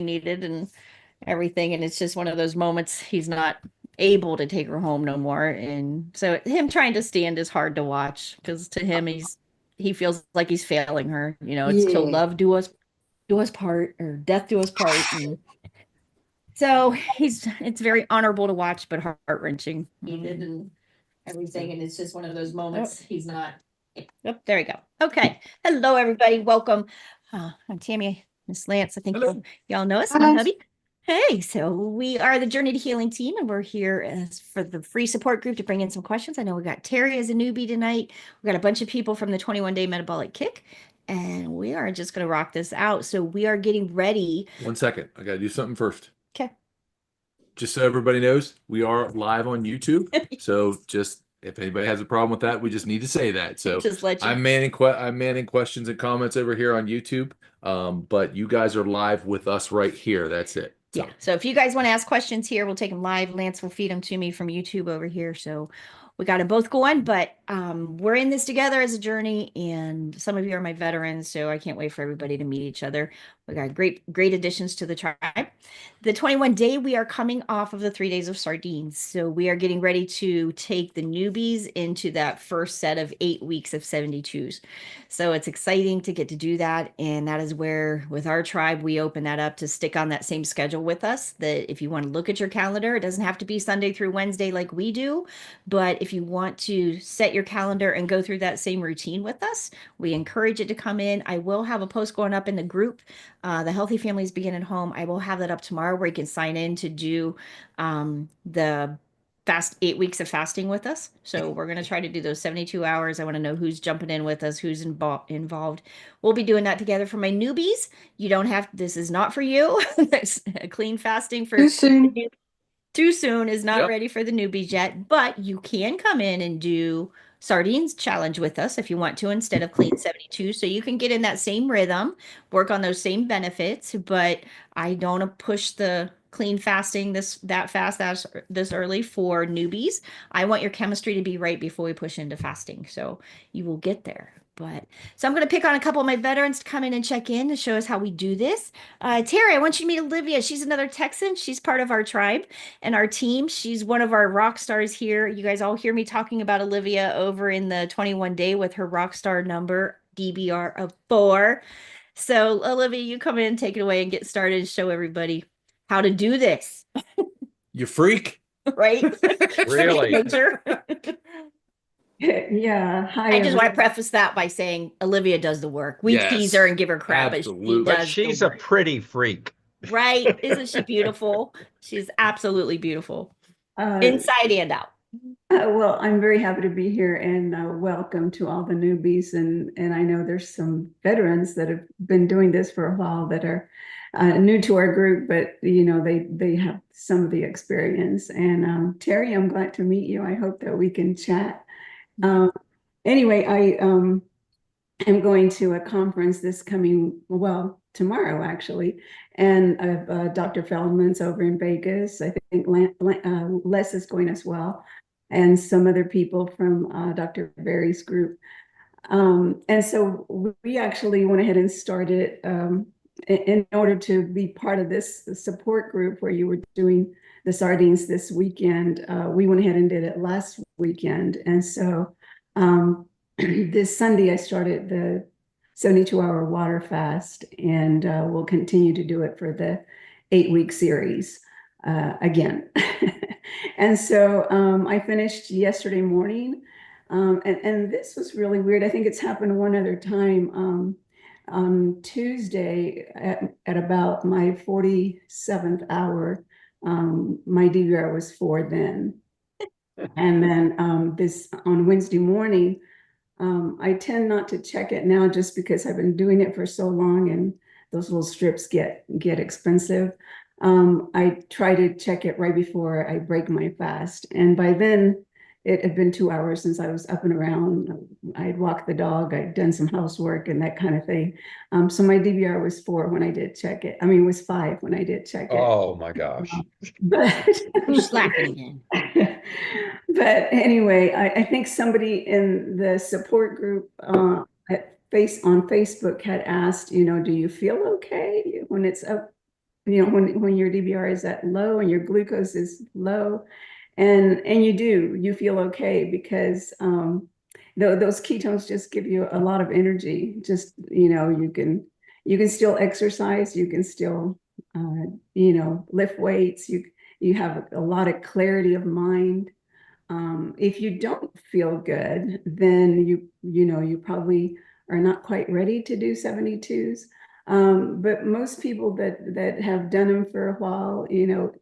needed and everything. And it's just one of those moments he's not able to take her home no more. And so him trying to stand is hard to watch because to him he feels like he's failing her. It's till Yeah. love do us part or death do us part. And so it's very honorable to watch, but heart-wrenching. Needed and everything. And it's just one of those moments he's not. Oh, there we go. Okay. Hello, everybody. Welcome. I'm Tammy, Miss Lance. I think Hello. y'all know us, my Hi. hubby. Hey, so we are the Journey to Healing team, and we're here for the free support group to bring in some questions. I know we got Terry as a newbie tonight. We got a bunch of people from the 21-day metabolic kick, and we are just going to rock this out. So we are getting ready. 1 second. I got to do something first. Okay. Just so everybody knows, we are live on YouTube. So just if anybody has a problem with that, we just need to say that. So Just let you. I'm manning questions and comments over here on YouTube. But you guys are live with us right here. That's it. So. Yeah. So if you guys want to ask questions here, we'll take them live. Lance will feed them to me from YouTube over here. So we got them both going, but we're in this together as a journey. And some of you are my veterans, so I can't wait for everybody to meet each other. We got great additions to the tribe. The 21 day, we are coming off of the 3 days of sardines. So we are getting ready to take the newbies into that first set of 8 weeks of 72s. So it's exciting to get to do that. And that is where, with our tribe, we open that up to stick on that same schedule with us. That if you want to look at your calendar, it doesn't have to be Sunday through Wednesday like we do. But if you want to set your calendar and go through that same routine with us, we encourage it to come in. I will have a post going up in the group, the Healthy Families Begin at Home. I will have that up tomorrow where you can sign in to do the fast 8 weeks of fasting with us. So we're going to try to do those 72 hours. I want to know who's jumping in with us, who's involved. We'll be doing that together for my newbies. You don't have, this is not for you. That's a clean fasting Too for soon. too soon is not Yep. ready for the newbies yet, but you can come in and do sardines challenge with us if you want to instead of clean 72. So you can get in that same rhythm, work on those same benefits, but I don't push the clean fasting this early for newbies. I want your chemistry to be right before we push into fasting. So you will get there. But so I'm going to pick on a couple of my veterans to come in and check in to show us how we do this. Terry, I want you to meet Olivia. She's another Texan. She's part of our tribe and our team. She's one of our rock stars here. You guys all hear me talking about Olivia over in the 21 day with her rock star number, DBR of 4. So, Olivia, you come in, take it away, and get started and show everybody how to do this, You freak. right? Really? Make sure. Yeah. Hi, I just want to everyone. preface that by saying Olivia does the work. We tease her Yes. and give her crap, but she Absolutely. But does the she's a work. pretty freak. Right? Isn't she beautiful? She's absolutely beautiful, Uh, inside and out. well, I'm very happy to be here and welcome to all the newbies. And I know there's some veterans that have been doing this for a while that are new to our group, but they have some of the experience. And Terry, I'm glad to meet you. I hope that we can chat. Um, anyway, I am going to a conference this coming, well, tomorrow actually, and Dr. Feldman's over in Vegas. I think Les is going as well, and some other people from Dr. Berry's group. And so we actually went ahead and started in order to be part of this support group where you were doing the sardines this weekend. We went ahead and did it last weekend, and so. This Sunday, I started the 72-hour water fast, and we'll continue to do it for the 8 week series again. And so I finished yesterday morning, and this was really weird. I think it's happened one other time. On Tuesday, at about my 47th hour, my DVR was 4 then. And then this on Wednesday morning, I tend not to check it now just because I've been doing it for so long and those little strips get expensive. I try to check it right before I break my fast. And by then it had been 2 hours since I was up and around. I'd walked the dog, I'd done some housework and that kind of thing. So my DVR was 4 when I did check it. I mean, it was 5 when I did check it. Oh my gosh. But You're slacking again. but anyway, I think somebody in the support group on Facebook had asked, do you feel okay when it's up you know, when your DBR is at low and your glucose is low, and you feel okay because those ketones just give you a lot of energy. Just, you know, you can still exercise, you can still you know, lift weights, you have a lot of clarity of mind. If you don't feel good, then you know, you probably are not quite ready to do 72s. But most people that have done them for a while, you know,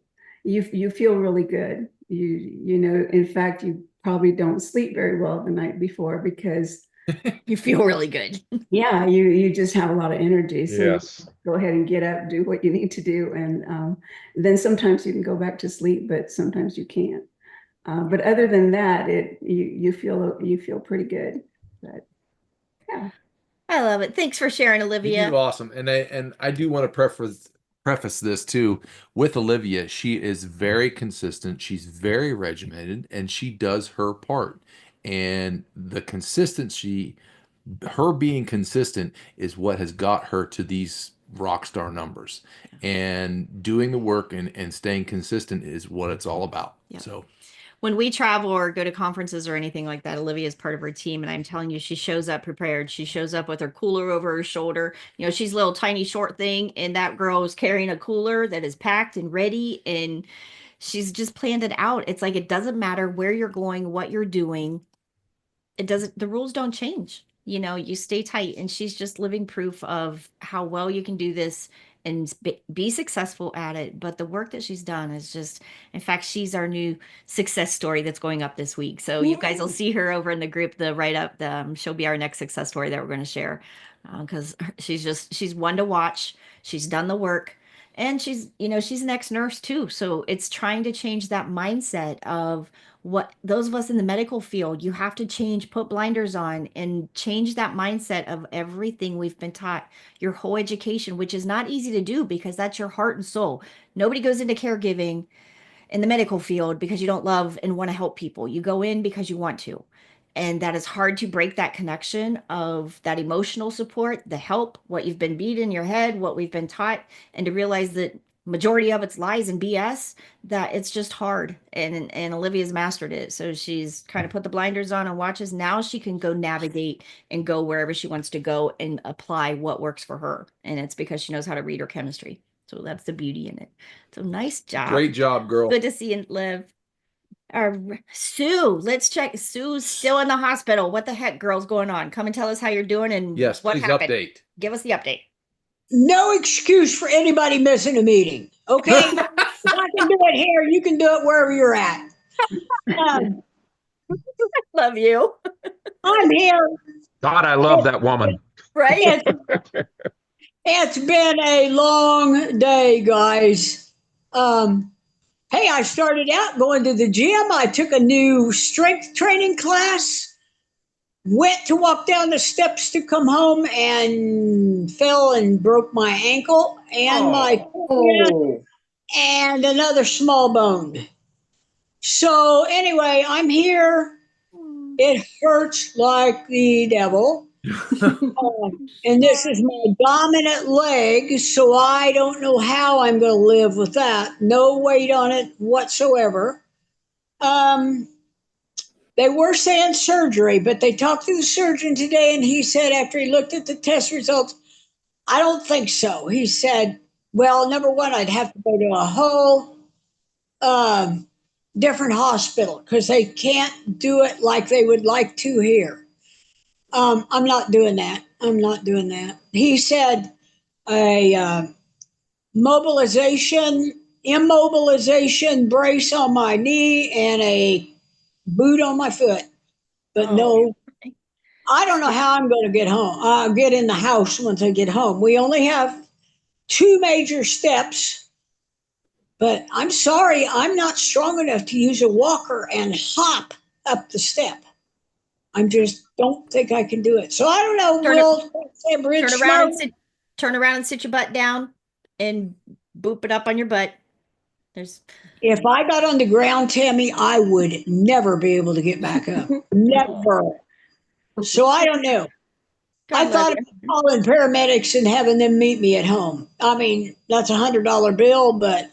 you feel really good. You know, in fact, you probably don't sleep very well the night before because You feel really good. yeah, you just have a lot of energy. So Yes. go ahead and get up, do what you need to do, and then sometimes you can go back to sleep, but sometimes you can't. But other than that, you feel pretty good. But yeah. I love it. Thanks for sharing, You do Olivia. awesome. And I do want to preface this too with Olivia. She is very consistent. She's very regimented and she does her part. And the consistency, her being consistent is what has got her to these rock star numbers. And doing the work and staying consistent is what it's all about. Yeah. So When we travel or go to conferences or anything like that, Olivia is part of her team. And I'm telling you, she shows up prepared. She shows up with her cooler over her shoulder. You know, she's a little tiny short thing, and that girl is carrying a cooler that is packed and ready. And she's just planned it out. It's like it doesn't matter where you're going, what you're doing. It doesn't, the rules don't change. You know, you stay tight. And she's just living proof of how well you can do this and be successful at it. But the work that she's done is just, in fact, she's our new success story that's going up this week. So you guys will see her over in the group, the write up. She'll be our next success story that we're going to share because she's one to watch. She's done the work. And she's, you know, she's an ex-nurse too. So it's trying to change that mindset of what those of us in the medical field, you have to change, put blinders on and change that mindset of everything we've been taught, your whole education, which is not easy to do because that's your heart and soul. Nobody goes into caregiving in the medical field because you don't love and want to help people. You go in because you want to. And that is hard to break that connection of that emotional support, the help, what you've been beat in your head, what we've been taught, and to realize that majority of it's lies and BS, that it's just hard. And Olivia's mastered it. So she's kind of put the blinders on and watches. Now she can go navigate and go wherever she wants to go and apply what works for her. And it's because she knows how to read her chemistry. So that's the beauty in it. So nice job. great job, girl. Good to see you, Liv. Sue, let's check. Sue's still in the hospital. What the heck, girl's going on? Come and tell us how you're doing and Yes, what please happened. update. Give us the update. No excuse for anybody missing a meeting. Okay? If I can do it here, you can do it wherever you're at. Um, Love you. I'm here. God, I love that woman. Right? It's been a long day, guys. Hey, I started out going to the gym. I took a new strength training class, went to walk down the steps to come home and fell and broke my ankle and my foot and another small bone. So anyway, I'm here. It hurts like the devil. And this is my dominant leg, so I don't know how I'm going to live with that. No weight on it whatsoever. They were saying surgery, but they talked to the surgeon today, and he said after he looked at the test results, I don't think so. He said, well, number one, I'd have to go to a whole different hospital because they can't do it like they would like to here. I'm not doing that. I'm not doing that. He said a immobilization brace on my knee and a boot on my foot. But no, I don't know how I'm going to get home. I'll get in the house once I get home. We only have 2 major steps, but I'm sorry, I'm not strong enough to use a walker and hop up the step. I just don't think I can do it. So I don't know. Turn around and sit your butt down and boop it up on your butt. If I got on the ground, Tammy, I would never be able to get back up. Never. So I don't know. I God love thought you. about calling paramedics and having them meet me at home. I mean, that's $100 bill, but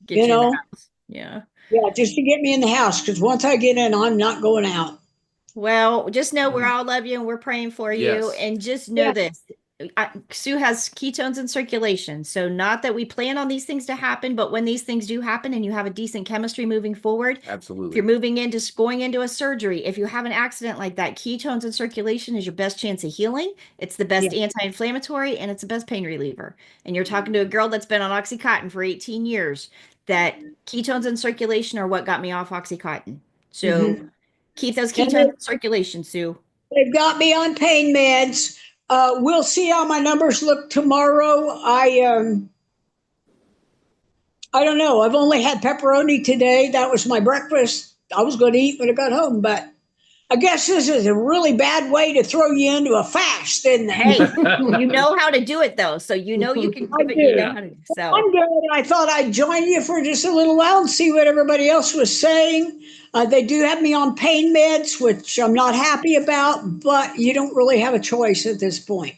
Get you you in the know, house. Yeah. yeah, just to get me in the house. Because once I get in, I'm not going out. Well, just know we all love you and we're praying for you. Yes. And just know Yeah. this. Sue has ketones in circulation. So, not that we plan on these things to happen, but when these things do happen and you have a decent chemistry moving forward, if Absolutely. you're moving into going into a surgery, if you have an accident like that, ketones in circulation is your best chance of healing. It's the best Yeah. anti-inflammatory and it's the best pain reliever. And you're talking to a girl that's been on Oxycontin for 18 years, that ketones in circulation are what got me off Oxycontin. So, Mhm. keep those And ketones in circulation, Sue. they've got me on pain meds. We'll see how my numbers look tomorrow. I don't know. I've only had pepperoni today. That was my breakfast. I was going to eat when I got home, but I guess this is a really bad way to throw you into a fast, isn't it? Hey, you know how to do it though, so you know you can I prove it. You know do. how to so. I'm good. I thought I'd join you for just a little while and see what everybody else was saying. They do have me on pain meds, which I'm not happy about, but you don't really have a choice at this point.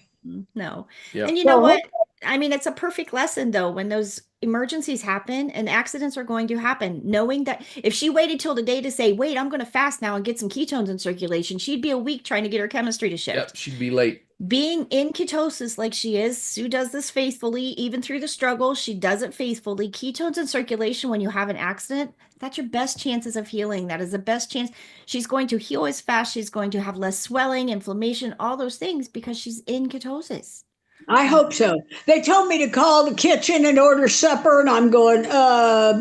No. Yep. And you know So, what? I mean, it's a perfect lesson though when those emergencies happen and accidents are going to happen. Knowing that if she waited till the day to say, "Wait, I'm going to fast now and get some ketones in circulation," she'd be a week trying to get her chemistry to shift. Yep. She'd be late. Being in ketosis like she is, Sue does this faithfully, even through the struggle. She does it faithfully. Ketones in circulation when you have an accident, that's your best chances of healing. That is the best chance. She's going to heal as fast. She's going to have less swelling, inflammation, all those things because she's in ketosis. I hope so. They told me to call the kitchen and order supper, and I'm going,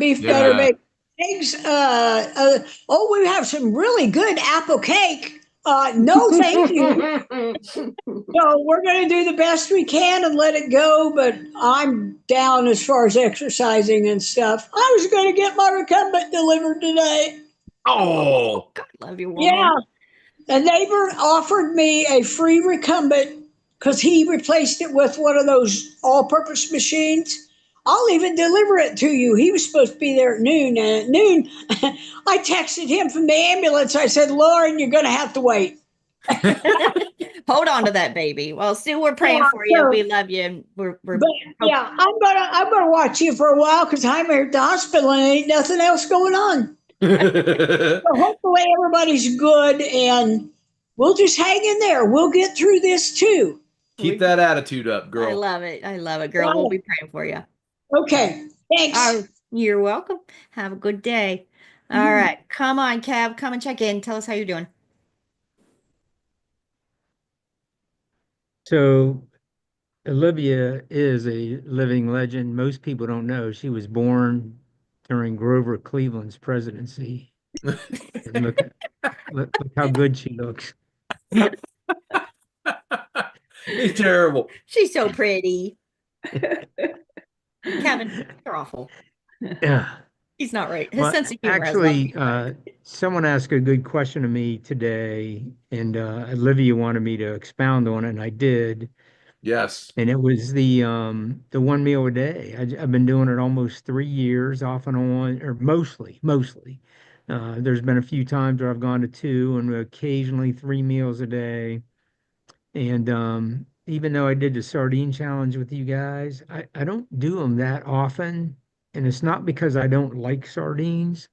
beef butter Yeah. bacon eggs. Oh, we have some really good apple cake. No, thank you. So we're going to do the best we can and let it go, but I'm down as far as exercising and stuff. I was going to get my recumbent delivered today. Oh. God love you, woman. Yeah. A neighbor offered me a free recumbent because he replaced it with one of those all purpose machines. I'll even deliver it to you. He was supposed to be there at noon. And at noon, I texted him from the ambulance. I said, Lauren, you're going to have to wait. Hold on to that baby. Well, Sue, we're praying Yeah, for you. so- We love you. And we're But yeah, I'm gonna watch you for a while because I'm here at the hospital and ain't nothing else going on. So hopefully everybody's good and we'll just hang in there. We'll get through this too. Keep that attitude up, I girl. love it. I love it, girl. We'll be praying for you. Okay, thanks. Oh, you're welcome. Have a good day. All right. Come on, Kev. Come and check in. Tell us how you're doing. So Olivia is a living legend. Most people don't know she was born during Grover Cleveland's presidency. And look how good she looks. He's terrible. She's so pretty. Kevin, you're awful. Yeah. He's not right. His Well, sense of humor actually, has not been someone asked a good question to me today, and Olivia wanted me to expound on it, and I did. Yes. And it was the 1 meal a day. I've been doing it almost 3 years, off and on, or mostly. There's been a few times where I've gone to two and occasionally 3 meals a day. And even though I did the sardine challenge with you guys, I don't do them that often. And it's not because I don't like sardines.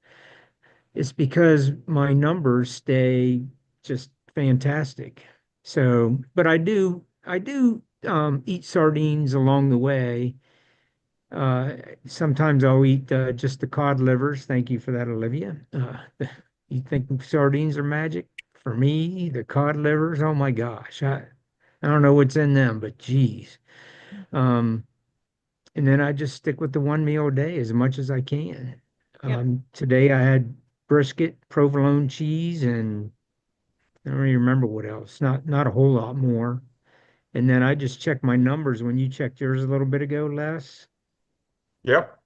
It's because my numbers stay just fantastic. So, but I do eat sardines along the way. Uh, Sometimes I'll eat just the cod livers. Thank you for that, Olivia. You think sardines are magic? For me, the cod livers, oh my gosh, I don't know what's in them, but geez. Um, and then I just stick with the 1 meal a day as much as I can. Yep. Today I had brisket, provolone cheese, and I don't even remember what else. Not a whole lot more. And then I just checked my numbers when you checked yours a little bit ago, Les. Yep.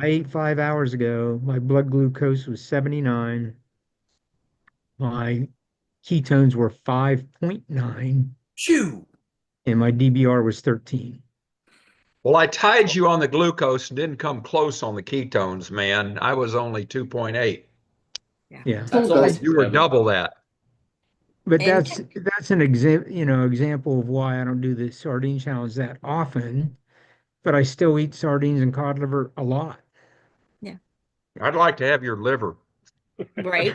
I ate 5 hours ago. My blood glucose was 79. My ketones were 5.9, Shoo. and my DBR was 13. Well, I tied you on the glucose and didn't come close on the ketones, man. I was only 2.8. Yeah. That's Hold on. awesome, You were Kevin. double that. But And that's an example of why I don't do the sardine challenge that often, but I still eat sardines and cod liver a lot. yeah, I'd like to have your liver. right.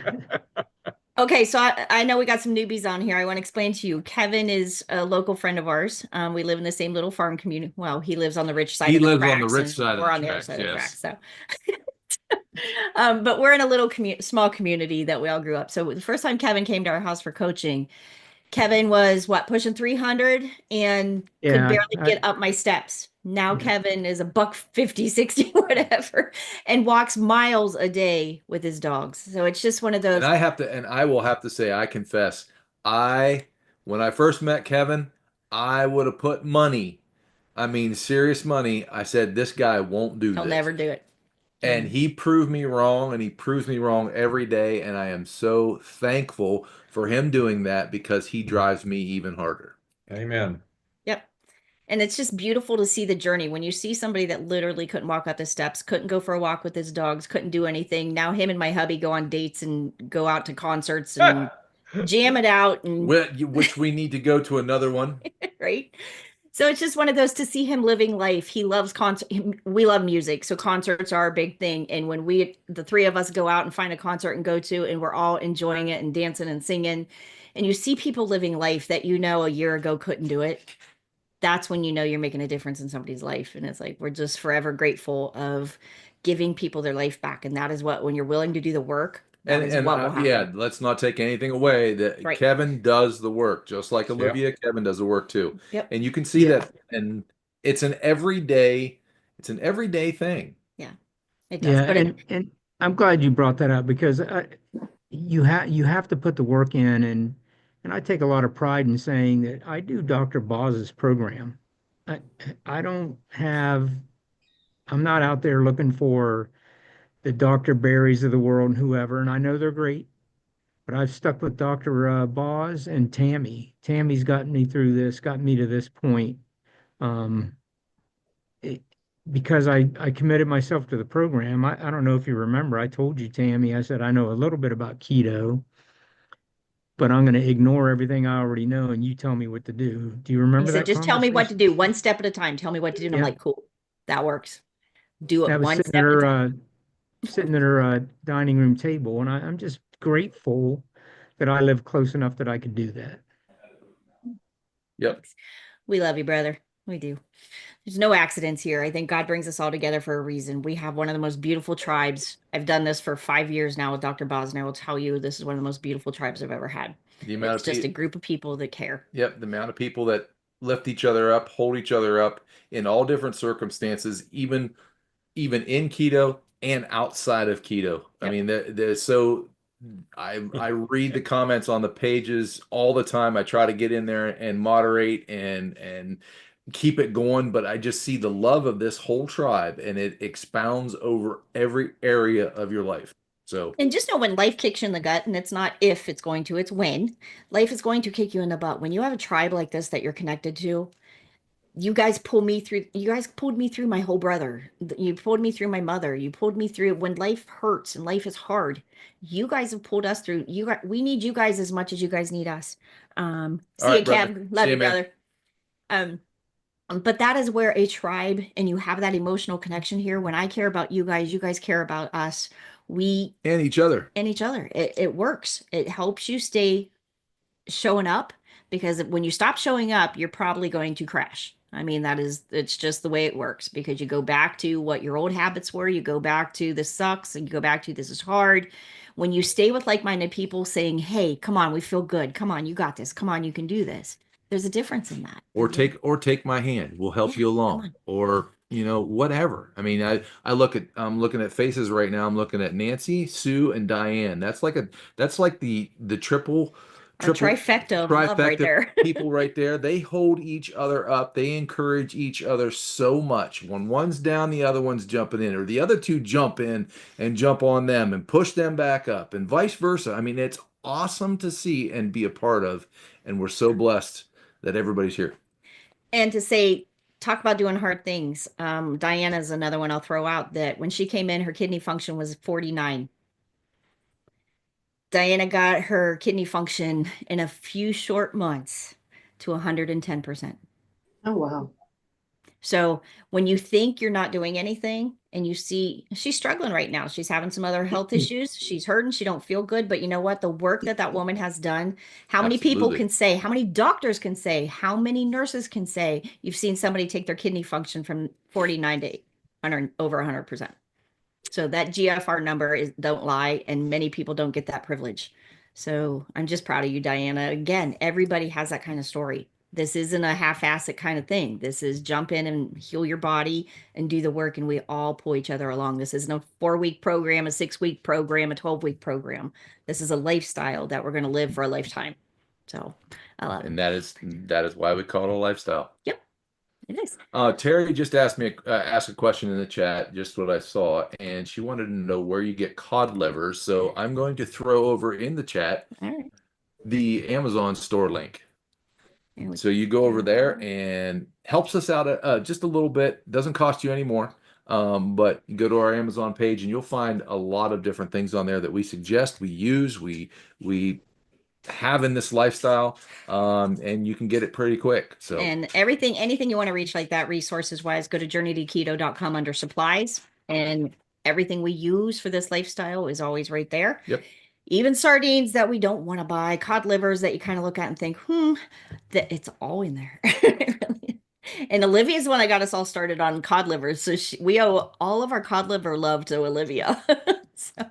Okay, so I know we got some newbies on here. I want to explain to you. Kevin is a local friend of ours. We live in the same little farm community. Well, he lives on the rich side He of the lives on the tracks, rich and side of we're the on the other tracks, side of the yes. tracks. So, but we're in a little small community that we all grew up. So the first time Kevin came to our house for coaching, Kevin was what, pushing 300 and could Yeah, barely get up my steps. Now yeah. Kevin is a buck 50, 60, whatever, and walks miles a day with his dogs. So it's just one of And those. I will have to say, I confess, when I first met Kevin, I would have put money, I mean, serious money. I said, this guy won't do He'll this. never do it. And he proved me wrong, and he proves me wrong every day. And I am so thankful for him doing that because he drives me even harder. Amen. Yep. And it's just beautiful to see the journey when you see somebody that literally couldn't walk up the steps, couldn't go for a walk with his dogs, couldn't do anything. Now him and my hubby go on dates and go out to concerts and jam it out and Which we need to go to another one. right. So it's just one of those to see him living life. He loves concert. We love music, so concerts are a big thing. And when the three of us, go out and find a concert and go to, and we're all enjoying it and dancing and singing, and you see people living life that a year ago couldn't do it, that's when you know you're making a difference in somebody's life. And it's like we're just forever grateful of giving people their life back. And that is what, when you're willing to do the work, that is what will happen. Yeah, let's not take anything away. That Right. Kevin does the work, just like Yep. Olivia. Kevin does the work too, Yep. and you can see Yeah. that, and it's an everyday thing. Yeah, it does. Yeah, But and I'm glad you brought that up because you have to put the work in, and I take a lot of pride in saying that I do Dr. Boz's program. I I don't have I'm not out there looking for the Dr. Berries of the world and whoever, and I know they're great, but I've stuck with Dr. Boz and Tammy. Tammy's gotten me through this, got me to this point. Um, it, because I committed myself to the program. I don't know if you remember, I told you, Tammy, I said, I know a little bit about keto, but I'm going to ignore everything I already know and you tell me what to do. Do you you remember said, that just tell me what to conversation? do, one step at a time. Tell me what to do. And I'm Yeah, like, cool, that works. Do it that was one step at a time. sitting at her dining room table, and I'm just grateful that I live close enough that I could do that. Yep. We love you, brother. We do. There's no accidents here. I think God brings us all together for a reason. We have one of the most beautiful tribes. I've done this for 5 years now with Dr. Boz, and I will tell you, this is one of the most beautiful tribes I've ever had. The amount It's of just a people, group of people that care. yep, the amount of people that lift each other up, hold each other up in all different circumstances, even in keto and outside of keto. I Yep. mean, there's so I read the comments on the pages all the time. I try to get in there and moderate and keep it going, but I just see the love of this whole tribe, and it expounds over every area of your life. So, And just know when life kicks you in the gut, and it's not if it's going to, it's when life is going to kick you in the butt. When you have a tribe like this that you're connected to, you guys pull me through. You guys pulled me through my whole brother. You pulled me through my mother. You pulled me through when life hurts and life is hard. You guys have pulled us through. We need you guys as much as you guys need us. all See right, you, brother. Kev. See Love you, you, man. brother. But that is where a tribe, and you have that emotional connection here. When I care about you guys care about us. We And each other. and each other. It works. It helps you stay showing up, because when you stop showing up, you're probably going to crash. I mean, it's just the way it works, because you go back to what your old habits were. You go back to this sucks, and you go back to this is hard. When you stay with like-minded people saying, hey, come on, we feel good. Come on, you got this. Come on, you can do this. There's a difference in that. Or take my hand. We'll help Yeah, you come along. on. Or, whatever. I mean, I'm looking at faces right now. I'm looking at Nancy, Sue, and Diane. That's like the A triple trifecta of love right trifecta there. people right there. They hold each other up. They encourage each other so much. When one's down, the other one's jumping in, or the other two jump in and jump on them and push them back up, and vice versa. I mean, it's awesome to see and be a part of, and we're so blessed that everybody's here. And to say, talk about doing hard things. Diana's another one I'll throw out, that when she came in, her kidney function was 49. Diana got her kidney function in a few short months to 110%. Oh, wow. So when you think you're not doing anything and you see she's struggling right now, she's having some other health issues, she's hurting, she don't feel good, but you know what? The work that that woman has done, how many people Absolutely. can say, how many doctors can say, how many nurses can say you've seen somebody take their kidney function from 49 to 100, over 100%. So that GFR number is don't lie, and many people don't get that privilege. So I'm just proud of you, Diana. Again, everybody has that kind of story. This isn't a half-assed kind of thing. This is jump in and heal your body and do the work, and we all pull each other along. This isn't a 4-week program, a 6-week program, a 12-week program. This is a lifestyle that we're going to live for a lifetime. So I love it. And that is why we call it a lifestyle. Yep, it is. Terry just asked a question in the chat, just what I saw, and she wanted to know where you get cod livers. So I'm going to throw over in the chat All right. the Amazon store link. There we So you go over there and helps us out just a little bit. Doesn't cost you any more. But you go to our Amazon page and you'll find a lot of different things on there that we suggest, we use, we have in this lifestyle, and you can get it pretty quick. So And everything, anything you want to reach like that, resources wise, go to journeytoketo.com under supplies, and everything we use for this lifestyle is always right there. Yep. Even sardines that we don't want to buy, cod livers that you kind of look at and think, that it's all in there. Really. And Olivia's the one that got us all started on cod livers. So we owe all of our cod liver love to Olivia. So.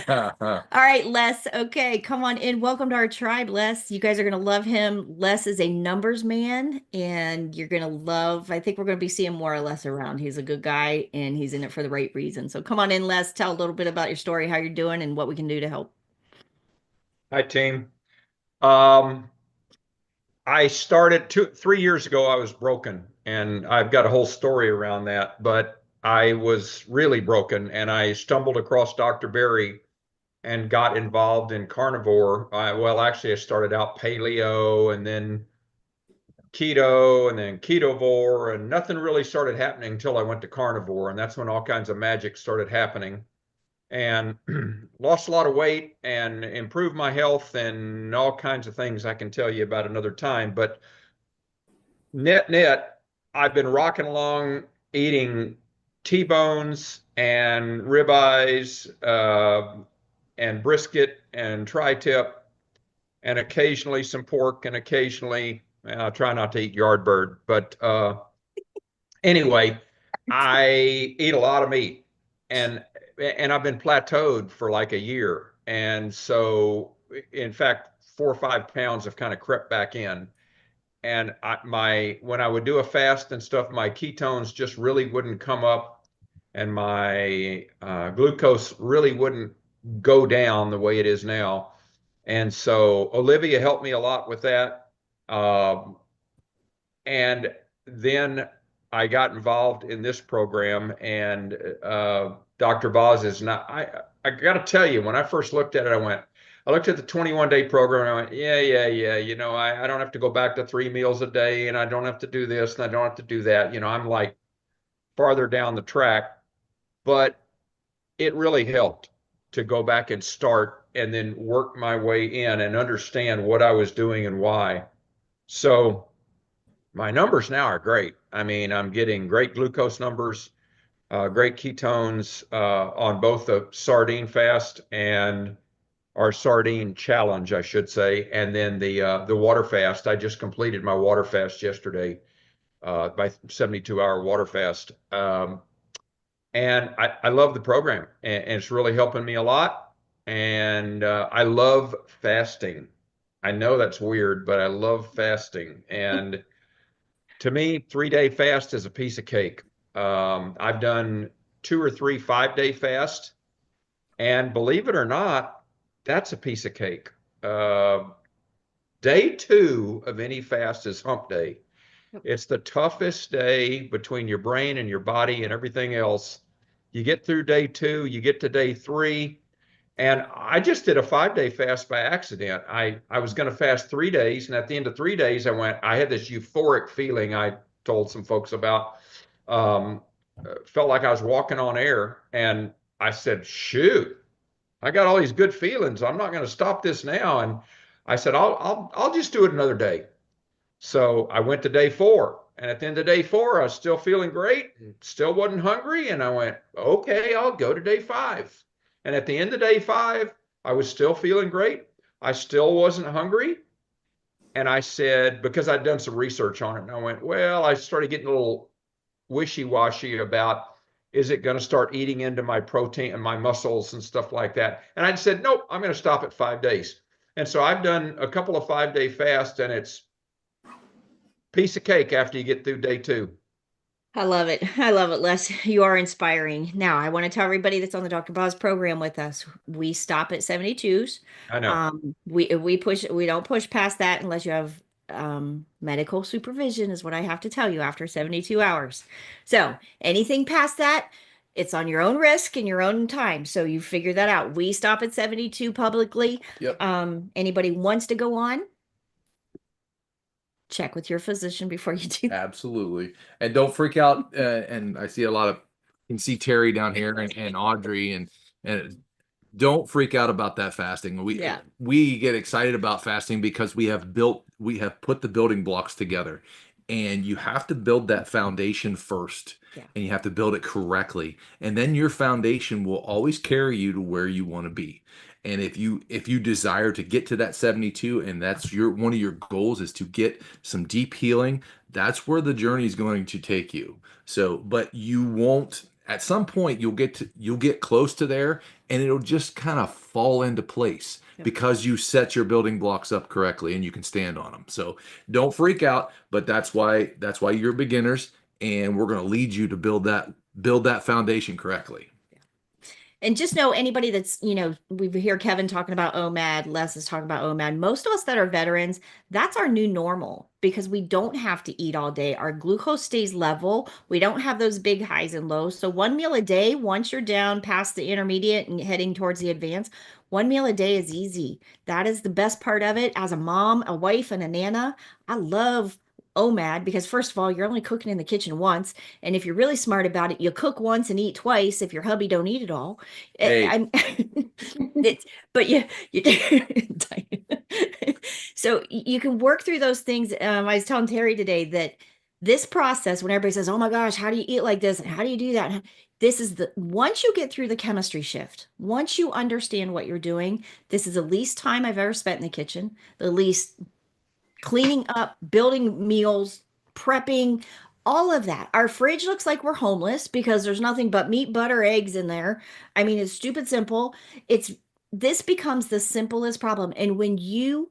All right, Les. Okay, come on in. Welcome to our tribe, Les. You guys are going to love him. Les is a numbers man, and you're going to love, I think we're going to be seeing more or less around. He's a good guy, and he's in it for the right reason. So come on in, Les. Tell a little bit about your story, how you're doing, and what we can do to help. Hi, team. I started 3 years ago. I was broken, and I've got a whole story around that. But I was really broken, and I stumbled across Dr. Berry and got involved in carnivore. Well, actually, I started out paleo, and then keto, and then ketovore, and nothing really started happening until I went to carnivore, and that's when all kinds of magic started happening. And lost a lot of weight and improved my health and all kinds of things I can tell you about another time. But net, I've been rocking along eating T-bones and ribeyes and brisket and tri-tip and occasionally some pork and occasionally I try not to eat yard bird. But anyway, I eat a lot of meat, and I've been plateaued for like a year. And so, in fact, 4 or 5 pounds have kind of crept back in. And when I would do a fast and stuff, my ketones just really wouldn't come up, and my glucose really wouldn't go down the way it is now. And so Olivia helped me a lot with that. And then I got involved in this program, and Dr. Boz is not, I got to tell you, when I first looked at it, I looked at the 21-day program and I went, yeah. I don't have to go back to 3 meals a day, and I don't have to do this and I don't have to do that. I'm like farther down the track, but it really helped to go back and start and then work my way in and understand what I was doing and why. So my numbers now are great. I mean, I'm getting great glucose numbers, great ketones on both the sardine fast and our sardine challenge, I should say, and then the water fast. I just completed my water fast yesterday, by 72-hour water fast, and I love the program, and it's really helping me a lot. And I love fasting. I know that's weird, but I love fasting. And to me, 3-day fast is a piece of cake. I've done 2 or 3 5-day fasts, and believe it or not, that's a piece of cake. Day 2 of any fast is hump day. It's the toughest day between your brain and your body and everything else. You get through day 2, you get to day 3, and I just did a 5-day fast by accident. I was going to fast 3 days, and at the end of 3 days, I had this euphoric feeling I told some folks about. Felt like I was walking on air, and I said, shoot, I got all these good feelings. I'm not going to stop this now. And I said, I'll just do it another day. So I went to day 4. And at the end of day 4, I was still feeling great, still wasn't hungry. And I went, okay, I'll go to day 5. And at the end of day 5, I was still feeling great. I still wasn't hungry. And I said, because I'd done some research on it, and I went, well, I started getting a little wishy-washy about, is it going to start eating into my protein and my muscles and stuff like that? And I said, nope, I'm going to stop at 5 days. And so I've done a couple of 5-day fasts, and it's piece of cake after you get through day 2. I love it. I love it, Les. You are inspiring. Now, I want to tell everybody that's on the Dr. Boz program with us, we stop at 72s. I know. We don't push past that unless you have medical supervision, is what I have to tell you, after 72 hours. So anything past that, it's on your own risk and your own time. So you figure that out. We stop at 72 publicly. Yep. Anybody wants to go on, check with your physician before you do that. Absolutely. And don't freak out. And I see a lot of, you can see Terry down here and Audrey and don't freak out about that fasting. We get excited about fasting because we have put the building blocks together, and you have to build that foundation first. Yeah. And you have to build it correctly. And then your foundation will always carry you to where you want to be. And if you desire to get to that 72, and that's one of your goals is to get some deep healing, that's where the journey is going to take you. So, but you won't, at some point you'll get close to there, and it'll just kind of fall into place because you set your building blocks up correctly and you can stand on them. So don't freak out, but that's why you're beginners, and we're going to lead you to build that foundation correctly. And just know, anybody that's, we hear Kevin talking about OMAD, Les is talking about OMAD. Most of us that are veterans, that's our new normal, because we don't have to eat all day. Our glucose stays level. We don't have those big highs and lows. So one meal a day, once you're down past the intermediate and heading towards the advanced, one meal a day is easy. That is the best part of it. As a mom, a wife, and a nana, I love OMAD because, first of all, you're only cooking in the kitchen once, and if you're really smart about it, you cook once and eat twice if your hubby don't eat it all. Hey. But so you can work through those things. I was telling Terry today that this process, when everybody says, oh my gosh, how do you eat like this and how do you do that, this is once you get through the chemistry shift, once you understand what you're doing, this is the least time I've ever spent in the kitchen, the least cleaning up, building meals, prepping, all of that. Our fridge looks like we're homeless because there's nothing but meat, butter, eggs in there. I mean, it's stupid simple. This becomes the simplest problem. And when you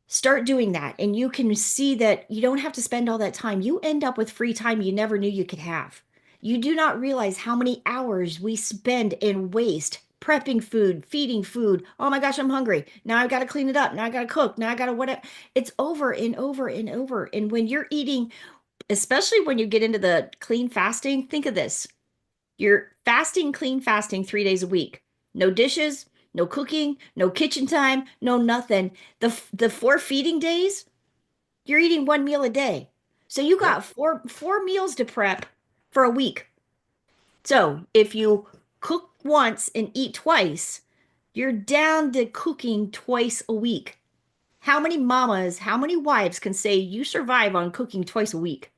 start doing that and you can see that you don't have to spend all that time, you end up with free time you never knew you could have. You do not realize how many hours we spend and waste prepping food, feeding food. Oh my gosh, I'm hungry. Now I've got to clean it up. Now I got to cook. Now I got to whatever. It's over and over and over. And when you're eating, especially when you get into the clean fasting, think of this. You're clean fasting 3 days a week. No dishes, no cooking, no kitchen time, no nothing. The 4 feeding days, you're eating 1 meal a day. So you got four meals to prep for a week. So if you cook once and eat twice, you're down to cooking twice a week. How many mamas, how many wives can say you survive on cooking twice a week?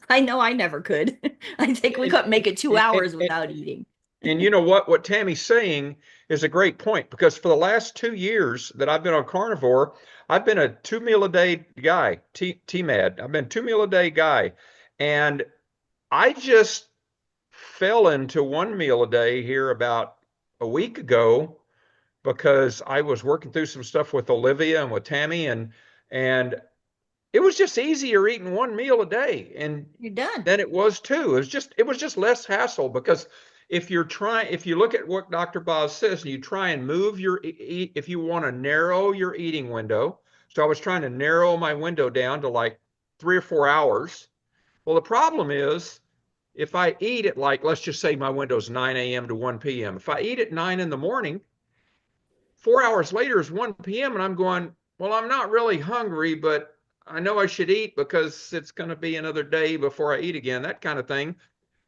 I know I never could. I think we couldn't make it 2 hours without eating. And you know what Tammy's saying is a great point, because for the last 2 years that I've been on carnivore, I've been a 2 meal a day guy, TMAD. I've been 2 meal a day guy. And I just fell into 1 meal a day here about a week ago because I was working through some stuff with Olivia and with Tammy, and it was just easier eating 1 meal a day, and you're done. Than it was 2. It was just less hassle, because if you look at what Dr. Boz says, and you try and move if you want to narrow your eating window. So I was trying to narrow my window down to like 3 or 4 hours. Well, the problem is, if I eat at, like, let's just say my window's 9 a.m. to 1 p.m. If I eat at 9 in the morning, 4 hours later is 1 p.m. and I'm going, well, I'm not really hungry, but I know I should eat because it's going to be another day before I eat again, that kind of thing.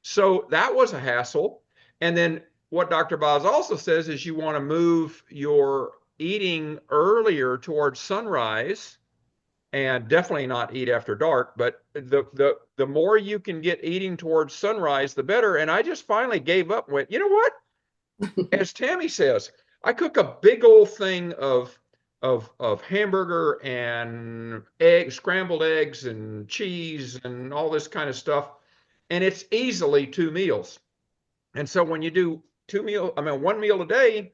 So that was a hassle. And then what Dr. Boz also says is you want to move your eating earlier towards sunrise, and definitely not eat after dark. But the more you can get eating towards sunrise, the better. And I just finally gave up and went, you know what? As Tammy says, I cook a big old thing of hamburger and eggs, scrambled eggs and cheese and all this kind of stuff. And it's easily 2 meals. And so when you do one meal a day,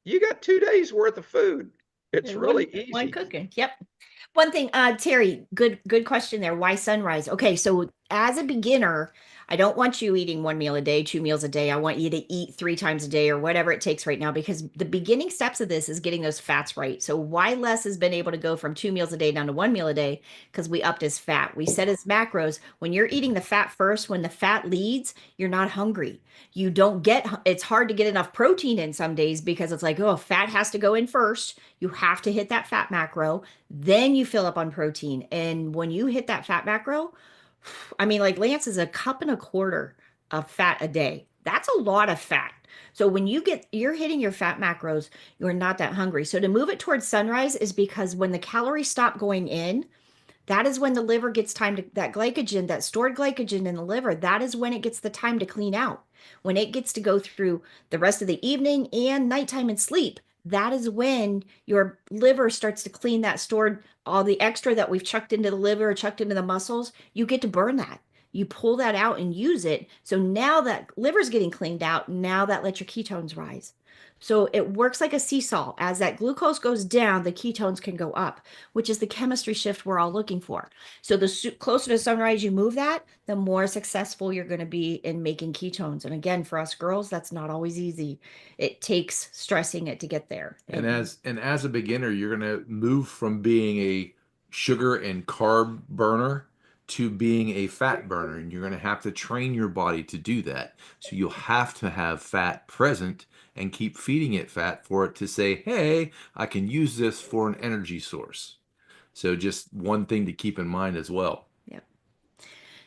you got 2 days worth of food. It's And really one easy. cooking. Yep. One thing, Terry, good question there. Why sunrise? Okay, so as a beginner, I don't want you eating one meal a day, 2 meals a day. I want you to eat 3 times a day or whatever it takes right now, because the beginning steps of this is getting those fats right. So why Les has been able to go from 2 meals a day down to 1 meal a day? Because we upped his fat. We set his macros. When you're eating the fat first, when the fat leads, you're not hungry. You don't get, it's hard to get enough protein in some days because it's like, oh, fat has to go in first. You have to hit that fat macro. Then you fill up on protein. And when you hit that fat macro, I mean, like Lance is a cup and a quarter of fat a day. That's a lot of fat. So when you're hitting your fat macros, you're not that hungry. So to move it towards sunrise is because when the calories stop going in, that is when the liver gets time to, that glycogen, that stored glycogen in the liver, that is when it gets the time to clean out. When it gets to go through the rest of the evening and nighttime and sleep, that is when your liver starts to clean that stored, all the extra that we've chucked into the liver, chucked into the muscles, you get to burn that. You pull that out and use it. So now that liver's getting cleaned out, now that lets your ketones rise. So it works like a seesaw. As that glucose goes down, the ketones can go up, which is the chemistry shift we're all looking for. So the closer to sunrise you move that, the more successful you're going to be in making ketones. And again, for us girls, that's not always easy. It takes stressing it to get there. And as a beginner, you're going to move from being a sugar and carb burner to being a fat burner, and you're going to have to train your body to do that. So you'll have to have fat present and keep feeding it fat for it to say, hey, I can use this for an energy source. So just one thing to keep in mind as well. Yep.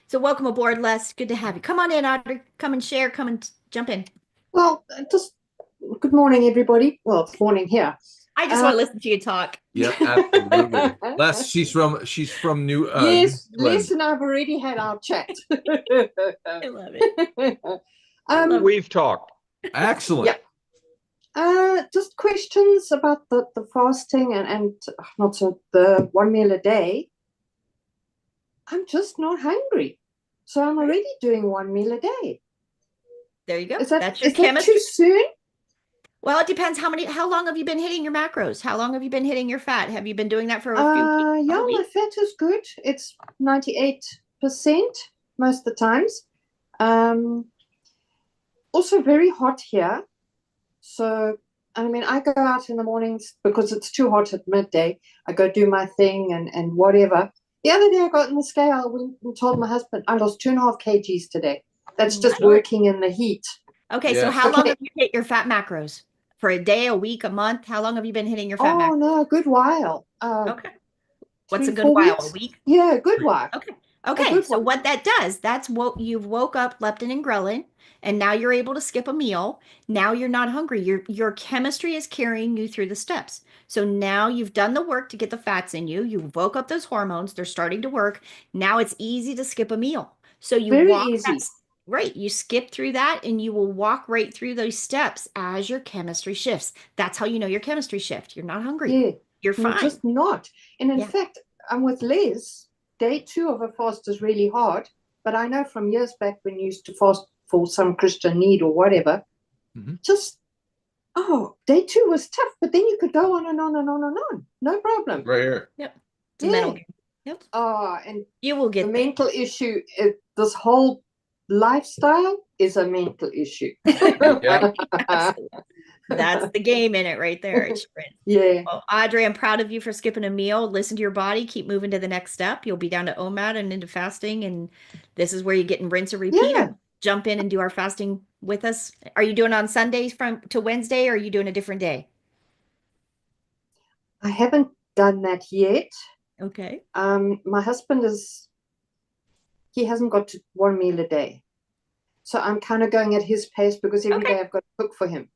So welcome aboard, Les. Good to have you. Come on in, Audrey. Come and share. Come and jump in. Well, just good morning, everybody. Well, it's morning here. I just want to listen to you talk. Yep, absolutely. Les, she's from New yes, New Zealand. Les and I've already had our chat. I love it. We've talked. Excellent. Yeah. Just questions about the fasting and not so the 1 meal a day. I'm just not hungry, so I'm already doing 1 meal a day. There you go. Is that, That's your is that chemistry. too soon? Well, it depends how long have you been hitting your macros? How long have you been hitting your fat? Have you been doing that for a few Yeah, my fat is good. It's 98% most of the times. Also very hot here. So, I mean, I go out in the mornings because it's too hot at midday. I go do my thing and whatever. The other day I got in the scale, I went and told my husband I lost 2.5 kgs today. That's just working in the heat. Okay, so how long have you hit your fat macros? For a day, a week, a month? How long have you been hitting your fat macros? Oh, no, a good while. Okay. What's 3, a good 4 while? weeks? A week? Yeah, a good while. Okay. Okay. So what that does, that's what you've woke up leptin and ghrelin, and now you're able to skip a meal. Now you're not hungry. Your chemistry is carrying you through the steps. So now you've done the work to get the fats in you. You woke up those hormones. They're starting to work. Now it's easy to skip a meal. So you Very walk easy. right. You skip through that and you will walk right through those steps as your chemistry shifts. That's how you know your chemistry shift. You're not hungry. Yeah, You're fine. just not. And in Yeah. fact, I'm with Les. Day 2 of a fast is really hard, but I know from years back when you used to fast for some Christian need or whatever, day 2 was tough, but then you could go on and on and on and on. No problem. Right here. Yep. It's a mental game. Yep. And You will get the there. mental issue, this whole lifestyle is a mental issue. Yeah. That's the game in it right there. It's Yeah. Well, Audrey, I'm proud of you for skipping a meal. Listen to your body. Keep moving to the next step. You'll be down to OMAD and into fasting. And this is where you get in rinse and repeat. Yeah. Jump in and do our fasting with us. Are you doing it on Sundays to Wednesday, or are you doing a different day? I haven't done that yet. Okay. My husband he hasn't got to 1 meal a day. So I'm kind of going at his pace because every Okay. day I've got to cook for him.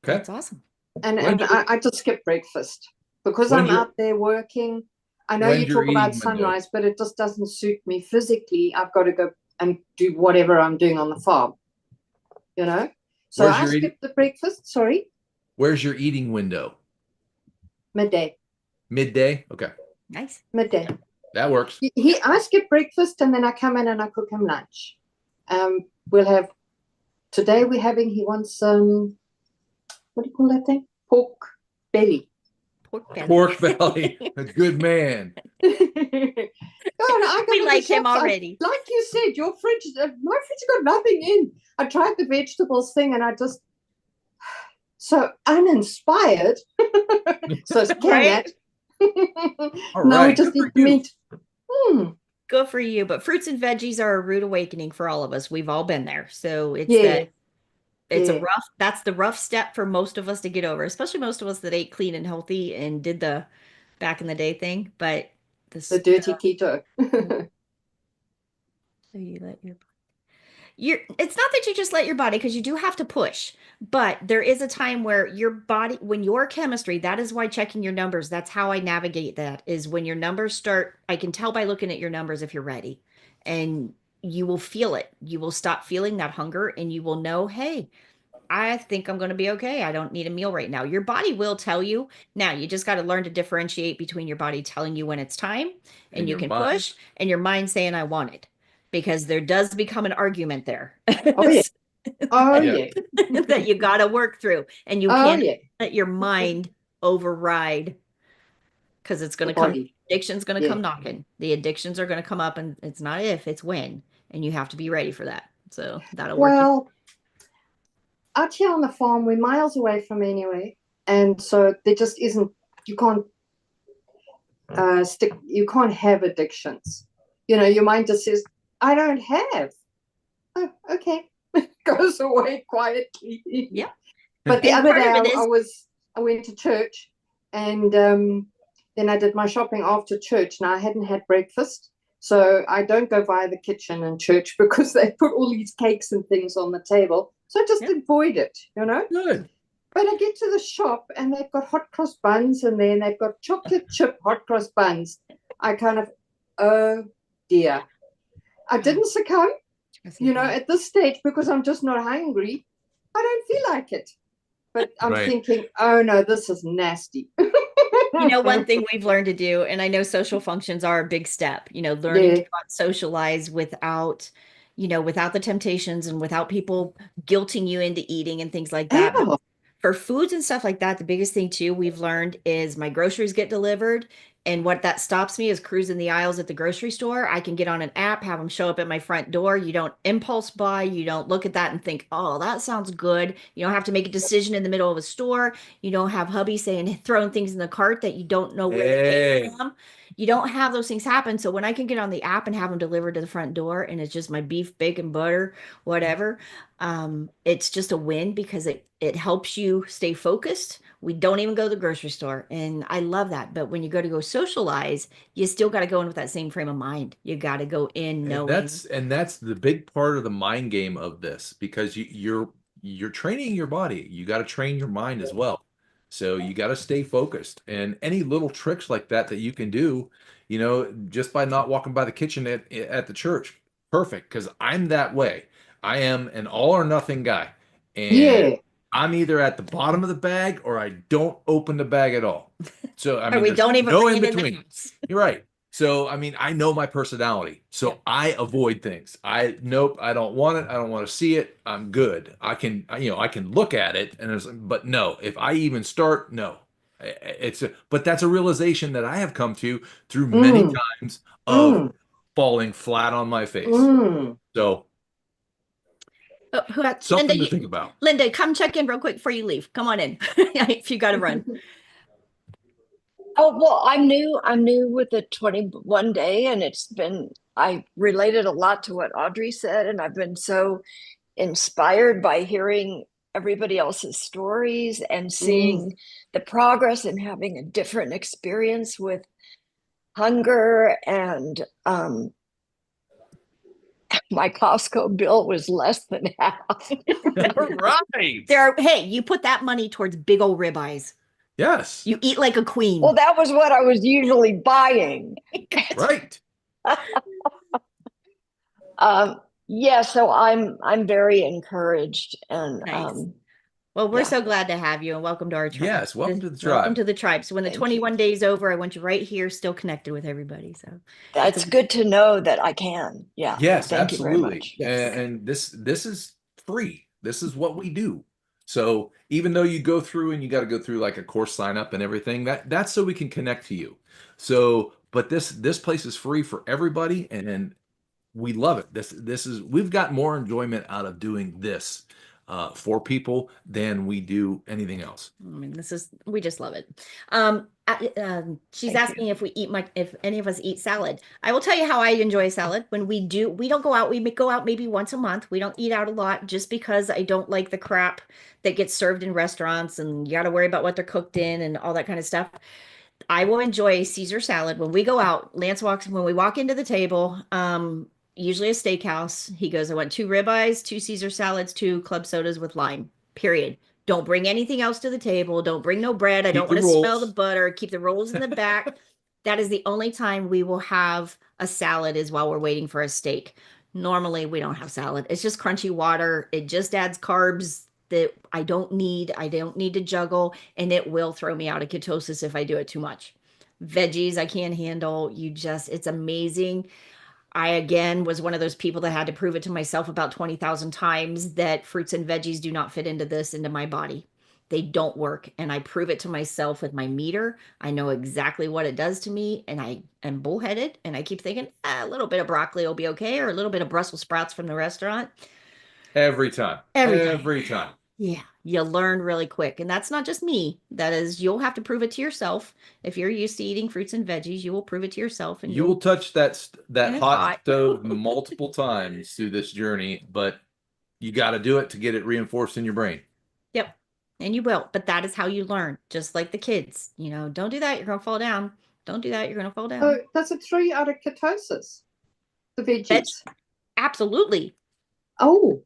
Okay. That's awesome. And When's your- I just skip breakfast because When's I'm your- out there working. I know when's you your talk about eating window? sunrise, but it just doesn't suit me physically. I've got to go and do whatever I'm doing on the farm, you know? So Where's I your eating- skip the breakfast, sorry, Where's your eating window? midday, Midday? Okay. Nice. midday. That works. I skip breakfast and then I come in and I cook him lunch. We'll have, today we're having, he wants, what do you call that thing? Pork belly. Pork belly. Pork belly. A good man. Oh, no, I go We to the like him shops. already. Like you said, your fridge, my fridge got nothing in. I tried the vegetables thing and I just, so uninspired. So it's Right? All No, we right, just good for eat you. meat. Good for you. But fruits and veggies are a rude awakening for all of us. We've all been there. So it's Yeah. it's Yeah. a rough, that's the rough step for most of us to get over, especially most of us that ate clean and healthy and did the back in the day thing. But The dirty keto. So you let it's not that you just let your body, because you do have to push, but there is a time where your body, when your chemistry, that is why checking your numbers, that's how I navigate that, is when your numbers start, I can tell by looking at your numbers if you're ready, and you will feel it. You will stop feeling that hunger and you will know, hey, I think I'm going to be okay. I don't need a meal right now. Your body will tell you. Now, you just got to learn to differentiate between your body telling you when it's time and And you your can mind. push, and your mind saying, I want it, because there does become an argument there. Oh, yeah. Oh, Yeah. yeah. that you got to work through, and you Oh, can't yeah. let your mind override, because it's going The to come. body. Addiction's going to Yeah. come knocking. The addictions are going to come up, and it's not if, it's when, and you have to be ready for that. So that'll work. Well, out here on the farm, we're miles away from anywhere. And so there just isn't, you can't you can't have addictions. You know, your mind just says, I don't have. Oh, okay. Goes away quietly. Yeah. But the And other part day of it is, I went to church and then I did my shopping after church. Now I hadn't had breakfast. So I don't go via the kitchen in church because they put all these cakes and things on the table. So I just Yeah. avoid it, you know? Good. But I get to the shop and they've got hot cross buns and then they've got chocolate chip hot cross buns. I kind of, oh dear. I didn't succumb, you know, at this stage because I'm just not hungry. I don't feel like it. But I'm Right. thinking, oh no, this is nasty. you know, one thing we've learned to do, and I know social functions are a big step, you know, learning Yeah. to not socialize without, you know, without the temptations and without people guilting you into eating and things like that. But Oh, for foods and stuff like that, the biggest thing too we've learned is my groceries get delivered. And what that stops me is cruising the aisles at the grocery store. I can get on an app, have them show up at my front door. You don't impulse buy. You don't look at that and think, oh, that sounds good. You don't have to make a decision in the middle of a store. You don't have hubby saying, throwing things in the cart that you don't know where they came from. You don't have those things happen. So when I can get on the app and have them delivered to the front door and it's just my beef, bacon, butter, whatever, it's just a win because it helps you stay focused. We don't even go to the grocery store, and I love that. But when you go socialize, you still got to go in with that same frame of mind. You got to go in And knowing. that's the big part of the mind game of this, because you're training your body. You got to train your mind as well. So you got to stay focused. And any little tricks like that that you can do, you know, just by not walking by the kitchen at the church, perfect. Because I'm that way. I am an all or nothing guy, and yeah. I'm either at the bottom of the bag or I don't open the bag at all. So I Or mean, we there's don't even no bring in it in the between. house. You're right. So, I mean, I know my personality. So I avoid things. Nope, I don't want it. I don't want to see it. I'm good. I can, you know, I can look at it but no, if I even start, no. But that's a realization that I have come to through many times of falling flat on my face. So something to think about. Linda, come check in real quick before you leave. Come on in if you got to run. Oh, well, I'm new with the 21 day, and I related a lot to what Audrey said, and I've been so inspired by hearing everybody else's stories and seeing the progress and having a different experience with hunger and my Costco bill was less than half. Right. Hey, you put that money towards big old ribeyes. Yes. You eat like a queen. Well, that was what I was usually buying. Right. Yeah, so I'm very encouraged, and Nice. Well, we're yeah. so glad to have you, and welcome to our tribe. Yes. Welcome to the Welcome tribe. to the tribe. So when the Thank 21 days over, I want you right here, still connected with everybody. So That's good to know that I can. Yeah. Yes, Thank you very absolutely. much. Yes. And this is free. This is what we do. So even though you go through and you got to go through like a course sign up and everything, that's so we can connect to you. So, but this place is free for everybody, and we love it. This is we've got more enjoyment out of doing this for people than we do anything else. I mean, we just love it. She's Thank asking if if any of us eat salad. I will tell you how I enjoy a salad. When we don't go out. We go out maybe once a month. We don't eat out a lot just because I don't like the crap that gets served in restaurants, and you got to worry about what they're cooked in and all that kind of stuff. I will enjoy a Caesar salad when we go out. When we walk into the table, usually a steakhouse. He goes, I want 2 ribeyes, 2 Caesar salads, 2 club sodas with lime. Period. Don't bring anything else to the table. Don't bring no bread. I Keep don't the want to smell the rolls. butter. Keep the rolls in the back. That is the only time we will have a salad, is while we're waiting for a steak. Normally, we don't have salad. It's just crunchy water. It just adds carbs that I don't need. I don't need to juggle, and it will throw me out of ketosis if I do it too much. Veggies, I can't handle. It's amazing. I again was one of those people that had to prove it to myself about 20,000 times that fruits and veggies do not fit into my body. They don't work. And I prove it to myself with my meter. I know exactly what it does to me. And I am bullheaded. And I keep thinking, a little bit of broccoli will be okay, or a little bit of Brussels sprouts from the restaurant. Every time. Every time. Yeah, you learn really quick. And that's not just me. That is, you'll have to prove it to yourself. If you're used to eating fruits and veggies, you will prove it to yourself. And You will touch that And it's hot hot. stove multiple times through this journey, but you got to do it to get it reinforced in your brain. Yep. And you will. But that is how you learn, just like the kids. Don't do that. You're going to fall down. Don't do that. You're going to fall down. So does it throw you out of ketosis? The veggies? Absolutely. Oh,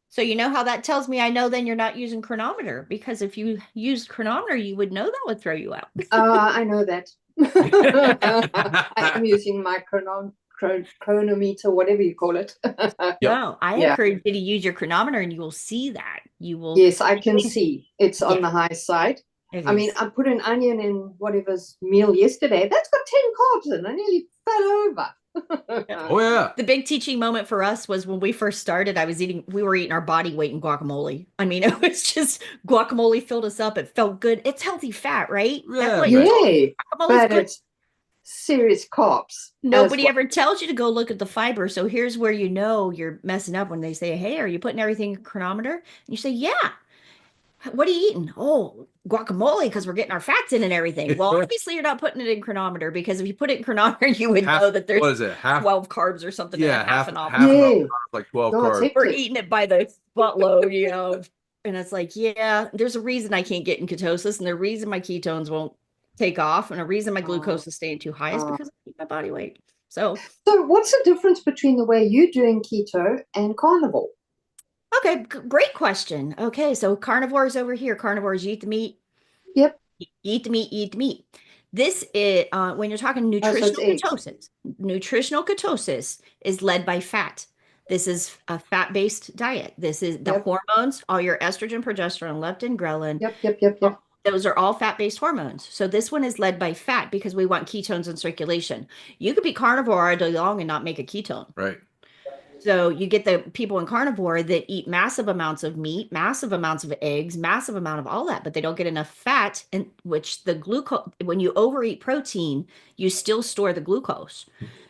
So you know how that tells me I know then you're not using chronometer, because if you used chronometer, you would know that would throw you out. I know that. I'm using my chronometer, whatever you call it. No, I Yeah. encourage you to use your chronometer, and you will see that. You will. Yes, I can see it's on Yeah. the high side. It I mean, is. I put an onion in whatever's meal yesterday. That's got 10 carbs in. I nearly fell over. Oh yeah. The big teaching moment for us was when we first started. We were eating our body weight in guacamole. I mean, it was just guacamole filled us up. It felt good. It's healthy fat, right? Yeah, what man. Yeah, guacamole's but good. it's serious carbs. Nobody as ever tells you to go look at the fiber. So here's where you know you're messing up, when they say, hey, are you putting everything in chronometer? And you say, yeah. What are you eating? Oh, guacamole, because we're getting our fats in and everything. Well, obviously you're not putting it in chronometer, because if you put it in chronometer, you would know that What there's is it? Half 12 carbs or something. Yeah, and half an half omelet. an Yeah. hour, like 12 God, carbs. it's We're hectic. eating it by the buttload. And it's like, yeah, there's a reason I can't get in ketosis, and the reason my ketones won't take off, and a reason my glucose is staying too high is because I eat my body weight. So what's the difference between the way you're doing keto and carnivore? okay, great question. Okay, so carnivores over here. Carnivores, you eat the meat. Yep. Eat the meat, eat the meat. This is when you're talking so it's nutritional eggs. ketosis. Nutritional ketosis is led by fat. This is a fat-based diet. This is the Yep. hormones, all your estrogen, progesterone, leptin, ghrelin. Yep. Those are all fat-based hormones. So this one is led by fat because we want ketones in circulation. You could be carnivore all day long and not make a ketone. Right. So you get the people in carnivore that eat massive amounts of meat, massive amounts of eggs, massive amount of all that, but they don't get enough fat, and which the glucose, when you overeat protein, you still store the glucose.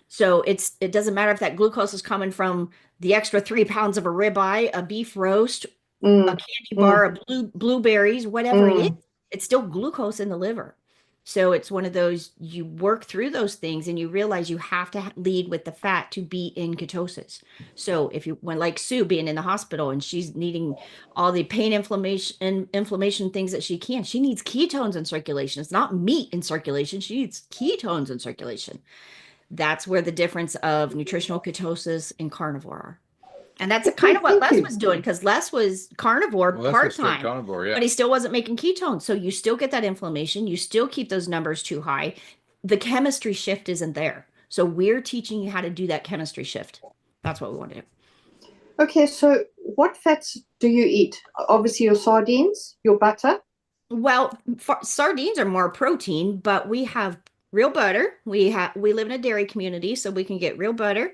So it doesn't matter if that glucose is coming from the extra 3 pounds of a ribeye, a beef roast, a candy bar, a blueberries, whatever it is, it's still glucose in the liver. So it's one of those, you work through those things and you realize you have to lead with the fat to be in ketosis. So when like Sue being in the hospital and she's needing all the pain, inflammation things that she needs ketones in circulation. It's not meat in circulation. She needs ketones in circulation. That's where the difference of nutritional ketosis and carnivore are. And that's kind of what Thank Les you. was doing, because Les was carnivore Well, that's a strict part-time, carnivore, yeah. but he still wasn't making ketones. So you still get that inflammation. You still keep those numbers too high. The chemistry shift isn't there. So we're teaching you how to do that chemistry shift. That's what we want to do. Okay, so what fats do you eat? Obviously, your sardines, your butter. Well, sardines are more protein, but we have real butter. We live in a dairy community, so we can get real butter,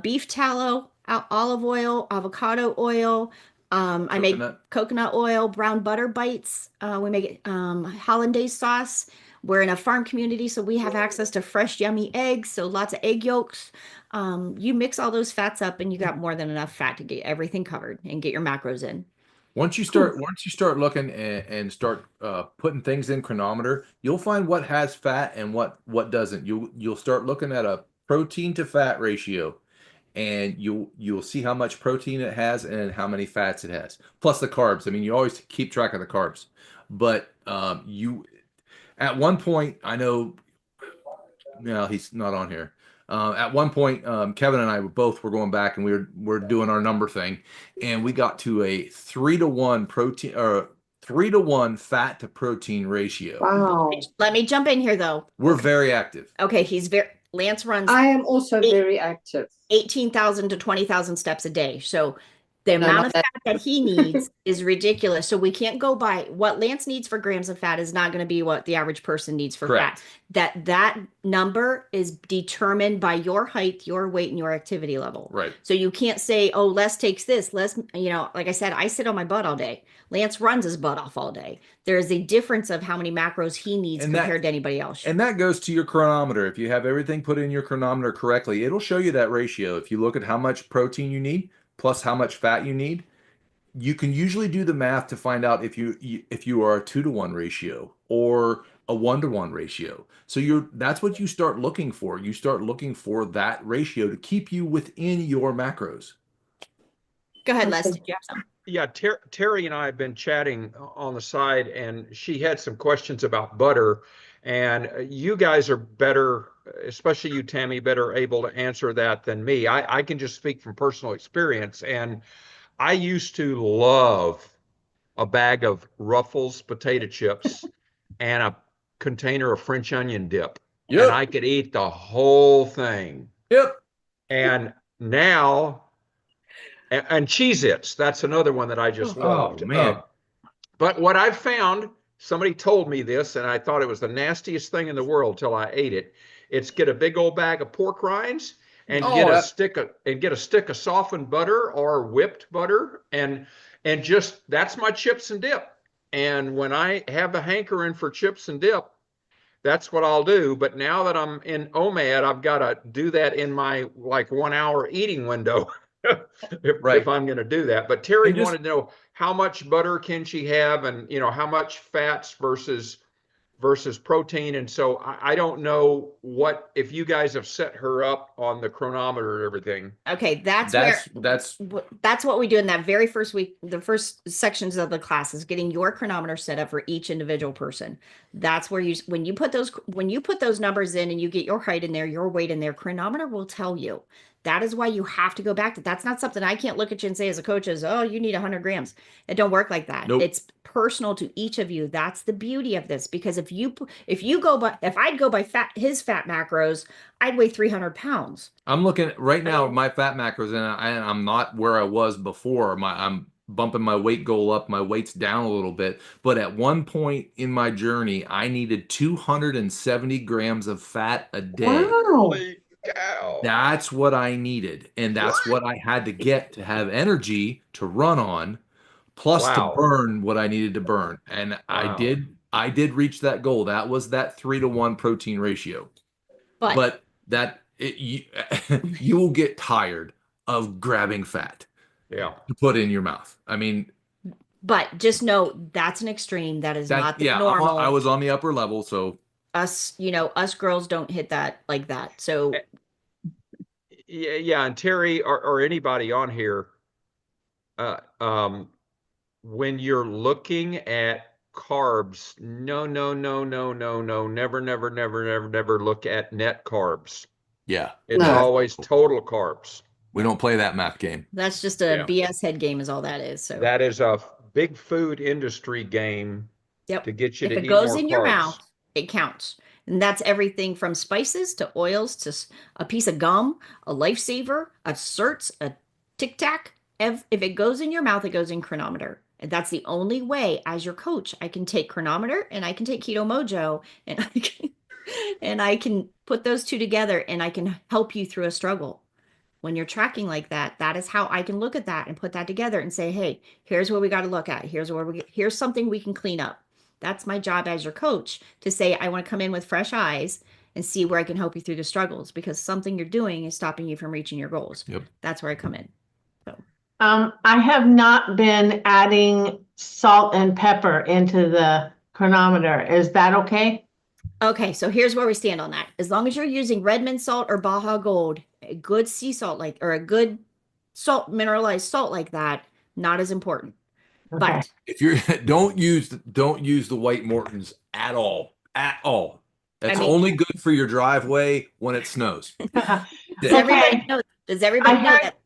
beef tallow, olive oil, avocado oil. I make Coconut. coconut oil, brown butter bites. We make hollandaise sauce. We're in a farm community, so we have access to fresh, yummy eggs. So lots of egg yolks. You mix all those fats up, and you got more than enough fat to get everything covered and get your macros in. Once you start looking and start putting things in chronometer, you'll find what has fat and what doesn't. You'll start looking at a protein to fat ratio, and you'll see how much protein it has and how many fats it has, plus the carbs. I mean, you always keep track of the carbs, but you at one point, I know, no, he's not on here. At one point, Kevin and I were going back, and we're doing our number thing, and we got to a 3-to-1 protein, or 3-to-1 fat to protein ratio. Wow. Let me jump in here, though. We're very active. Okay, Lance runs I am also very active. 18,000 to 20,000 steps a day. So the No, amount not of that. fat that he needs is ridiculous. So we can't go by what Lance needs for grams of fat is not going to be what the average person needs for Correct. fat. That number is determined by your height, your weight, and your activity level. Right. So you can't say, oh, Les takes this. Les, like I said, I sit on my butt all day. Lance runs his butt off all day. There is a difference of how many macros he needs compared to anybody else. And that goes to your chronometer. If you have everything put in your chronometer correctly, it'll show you that ratio. If you look at how much protein you need plus how much fat you need, you can usually do the math to find out if you are a 2-to-1 ratio or a 1-to-1 ratio. So that's what you start looking for. You start looking for that ratio to keep you within your macros. Go ahead, Les. Did you have some? Yeah, Terry and I have been chatting on the side, and she had some questions about butter. And you guys are better, especially you, Tammy, better able to answer that than me. I can just speak from personal experience. And I used to love a bag of Ruffles potato chips and a container of French onion dip. Yep. And I could eat the whole thing. Yep. And now, and Cheez-Its, that's another one that I just loved. Oh, man. But what I've found, somebody told me this, and I thought it was the nastiest thing in the world till I ate it. It's get a big old bag of pork rinds and get a stick of softened butter or whipped butter, and just that's my chips and dip. And when I have a hankering for chips and dip, that's what I'll do. But now that I'm in OMAD, I've got to do that in my 1 hour eating window. If I'm going to do that. But Terry wanted to know how much butter can she have, and how much fats versus protein. And so I don't know if you guys have set her up on the chronometer and everything. Okay, that's what we do in that very first week. The first sections of the class is getting your chronometer set up for each individual person. That's where when you put those numbers in and you get your height in there, your weight in there, chronometer will tell you. That is why you have to go back to. That's not something I can't look at you and say as a coach oh, you need 100 grams. It don't work like that. Nope. It's personal to each of you. That's the beauty of this, because if I'd go by his fat macros, I'd weigh 300 pounds. I'm looking right now at my fat macros, and I'm not where I was before. I'm bumping my weight goal up. My weight's down a little bit. But at one point in my journey, I needed 270 grams of fat a day. Wow. Cow. That's what I needed. And that's what I had to get to have energy to run on, plus to burn what I needed to burn. And I did reach that goal. That was that 3-to-1 protein ratio. But you will get tired of grabbing fat to put in your mouth. I mean, but just know that's an extreme. That is not the normal. I was on the upper level, so us girls don't hit that like that. So yeah, and Terry or anybody on here, when you're looking at carbs, no, never look at net carbs. Yeah. It's No. always total carbs. We don't play that math game. That's just a Yeah. BS head game is all that is. So That is a big food industry game yep. to get you If to it eat goes more in your carbs. mouth, it counts. And that's everything from spices to oils to a piece of gum, a lifesaver, a certs, a tic tac. If it goes in your mouth, it goes in chronometer. And that's the only way, as your coach, I can take chronometer and I can take Keto Mojo and I can put those two together and I can help you through a struggle. When you're tracking like that, that is how I can look at that and put that together and say, hey, here's what we got to look at. Here's something we can clean up. That's my job as your coach to say, I want to come in with fresh eyes and see where I can help you through the struggles because something you're doing is stopping you from reaching your goals. Yep. That's where I come in. So I have not been adding salt and pepper into the chronometer. Is that okay? okay, so here's where we stand on that. As long as you're using Redmond salt or Baja Gold, a good sea salt like or a good salt, mineralized salt like that, not as important. Okay. But If you're don't use the White Mortons at all. At all. That's I mean- only good for your driveway when it snows. does Okay. everybody know? Does everybody I know heard- that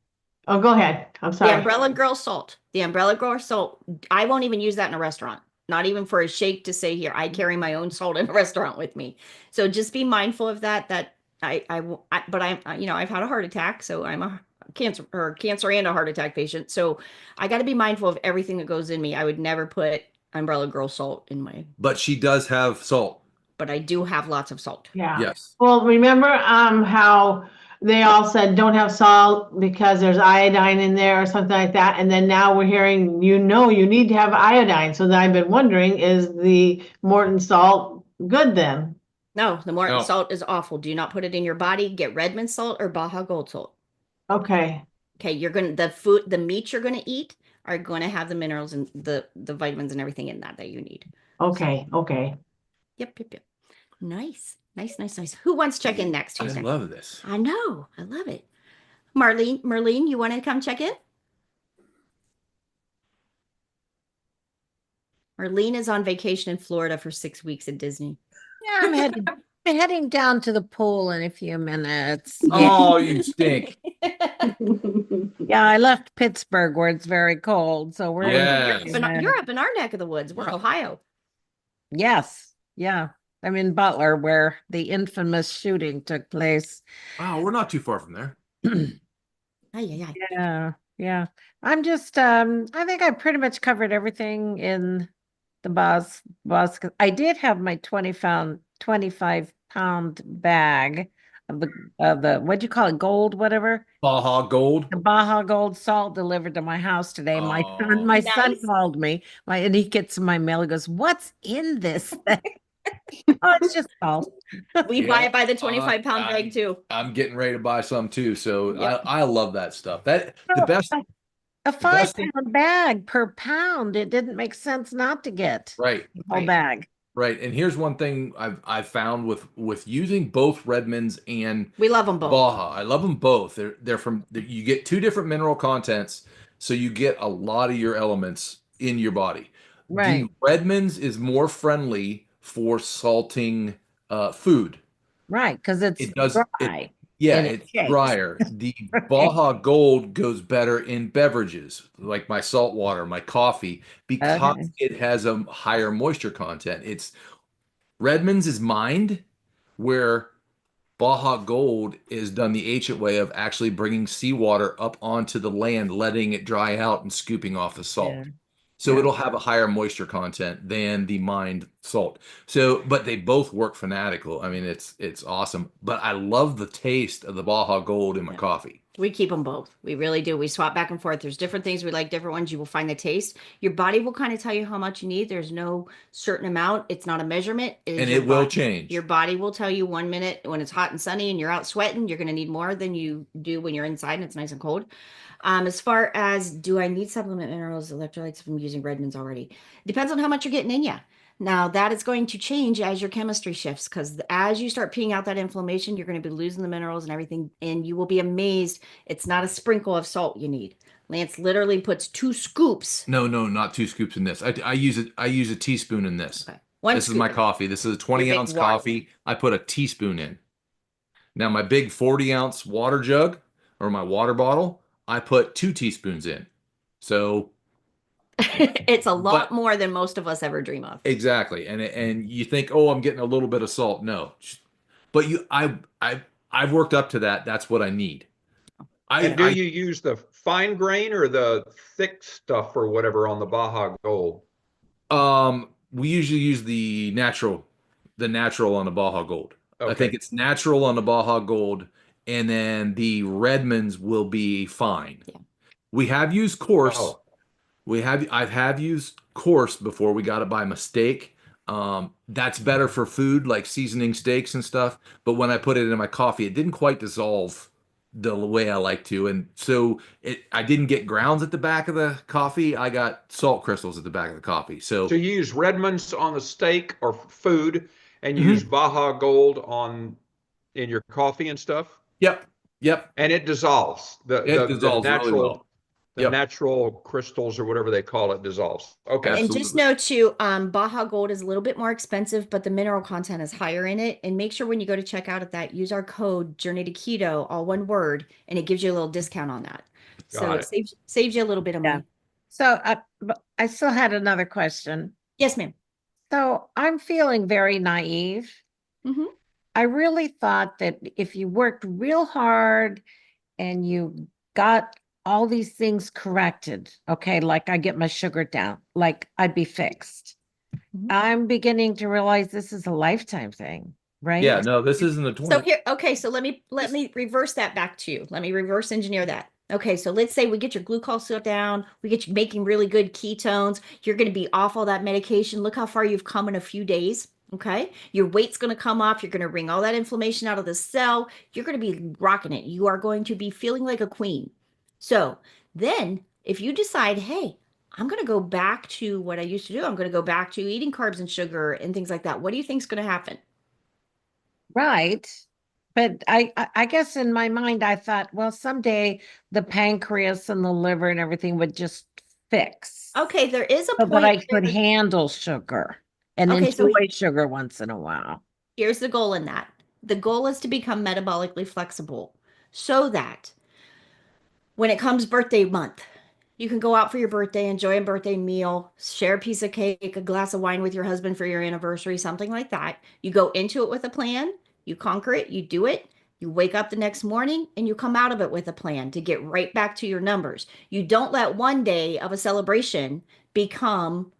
Oh, go ahead. I'm the sorry. Umbrella Girl salt? The Umbrella Girl salt. I won't even use that in a restaurant. Not even for a shake to say here. I carry my own salt in a restaurant with me. So just be mindful of that. That but I've had a heart attack, so I'm a cancer and a heart attack patient. So I got to be mindful of everything that goes in me. I would never put Umbrella Girl salt in my, But she does have salt. but I do have lots of salt. Yeah. Yes. Well, remember how they all said don't have salt because there's iodine in there or something like that. And then now we're hearing, you need to have iodine. So then I've been wondering, is the Morton salt good then? No, the Morton No. salt is awful. Do not put it in your body. Get Redmond salt or Baja Gold salt. Okay. Okay, the meat you're gonna eat are gonna have the minerals and the vitamins and everything in that you need. Okay. Okay. Yep. Nice. Who wants to check in next? I Who's next? love this. I know. I love it. Marlene, you want to come check in? Marlene is on vacation in Florida for 6 weeks at Disney. Yeah, I'm heading down to the pool in a few minutes. Oh, you stink. Yeah, I left Pittsburgh where it's very cold, so we're Yeah. You're up in our neck of the woods. We're Ohio. Yes, yeah. I'm in Butler where the infamous shooting took place. Wow, we're not too far from there. Yeah. I'm just I think I pretty much covered everything in the boss. I did have my 25-pound bag of the what'd you call it, gold, whatever? Baja Gold. The Baja Gold salt delivered to my house today. My son Nice. called me. And he gets my mail. He goes, "What's in this thing?" Oh, it's just salt. We Yeah, buy it by the 25-pound bag too. I'm getting ready to buy some too. So Yep. I love that stuff. That the best. A best thing- 5-pound bag per pound. It didn't make sense not to get Right. the whole bag. Right. And here's one thing I've found with using both Redmonds and We love them both. Baja. I love them both. You get two different mineral contents, so you get a lot of your elements in your body. Right. The Redmonds is more friendly for salting food. Right, because it's It does dry. Yeah, And it it's shakes. drier. The Baja Gold goes better in beverages, like my salt water, my coffee, because Okay. it has a higher moisture content. Redmond's is mined, where Baja Gold is done the ancient way of actually bringing seawater up onto the land, letting it dry out and scooping off the salt. Yeah. So Yeah. it'll have a higher moisture content than the mined salt. So, but they both work fanatical. I mean, it's awesome. But I love the taste of the Baja Gold in my coffee. We keep them both. We really do. We swap back and forth. There's different things we like, different ones. You will find the taste. Your body will kind of tell you how much you need. There's no certain amount. It's not a measurement. It is And your it will body. change. Your body will tell you 1 minute when it's hot and sunny and you're out sweating, you're going to need more than you do when you're inside and it's nice and cold. As far as do I need supplement minerals, electrolytes if I'm using Redmonds already? Depends on how much you're getting in you. Now that is going to change as your chemistry shifts because as you start peeing out that inflammation, you're going to be losing the minerals and everything, and you will be amazed. It's not a sprinkle of salt you need. Lance literally puts 2 scoops. No, not 2 scoops in this. I use a teaspoon in this. Okay. One This is scoop. my coffee. This is a Your big 20-ounce water. coffee. I put a teaspoon in. Now, my big 40-ounce water jug or my water bottle, I put 2 teaspoons in. So, It's a lot but more than most of us ever dream of. exactly. And you think, oh, I'm getting a little bit of salt. No. But I've worked up to that. That's what I need. And do you use the fine grain or the thick stuff or whatever on the Baja Gold? We usually use the natural on the Baja Gold. I think Okay. it's natural on the Baja Gold, and then the Redmonds will be fine. Yeah. We have used coarse. Oh, I've used coarse before. We got it by mistake. That's better for food like seasoning steaks and stuff. But when I put it in my coffee, it didn't quite dissolve the way I like to, and so I didn't get grounds at the back of the coffee. I got salt crystals at the back of the coffee. So so you use Redmonds on the steak or food, and you use Mhm. Baja Gold in your coffee and stuff, Yep, and it dissolves. it dissolves really well. The Yep, natural crystals or whatever they call it dissolves. Okay. And just absolutely. know too, Baja Gold is a little bit more expensive, but the mineral content is higher in it. And make sure when you go to check out at that, use our code Journey to Keto, all one word, and it gives you a little discount on that. So Got it it. saves you a little bit of Yeah. money. So but I still had another question. Yes, ma'am. So I'm feeling very naive. Mhm. I really thought that if you worked real hard and you got all these things corrected, okay, like I get my sugar down, like I'd be fixed. Mhm. I'm beginning to realize this is a lifetime thing, right? Yeah, no, this isn't a So 20. here, okay, so let me reverse that back to you. Let me reverse engineer that. Okay, so let's say we get your glucose down, we get you making really good ketones, you're going to be off all that medication. Look how far you've come in a few days. Okay, your weight's going to come off, you're going to wring all that inflammation out of the cell, you're going to be rocking it. You are going to be feeling like a queen. So then, if you decide, hey, I'm going to go back to what I used to do, I'm going to go back to eating carbs and sugar and things like that, what do you think's going to happen? Right. But I guess in my mind, I thought, well, someday the pancreas and the liver and everything would just fix Okay, there is a so that point I could where, handle sugar and okay, so enjoy sugar once in a while. here's the goal in that. The goal is to become metabolically flexible so that when it comes birthday month, you can go out for your birthday, enjoy a birthday meal, share a piece of cake, a glass of wine with your husband for your anniversary, something like that. You go into it with a plan, you conquer it, you do it, you wake up the next morning, and you come out of it with a plan to get right back to your numbers. You don't let one day of a celebration become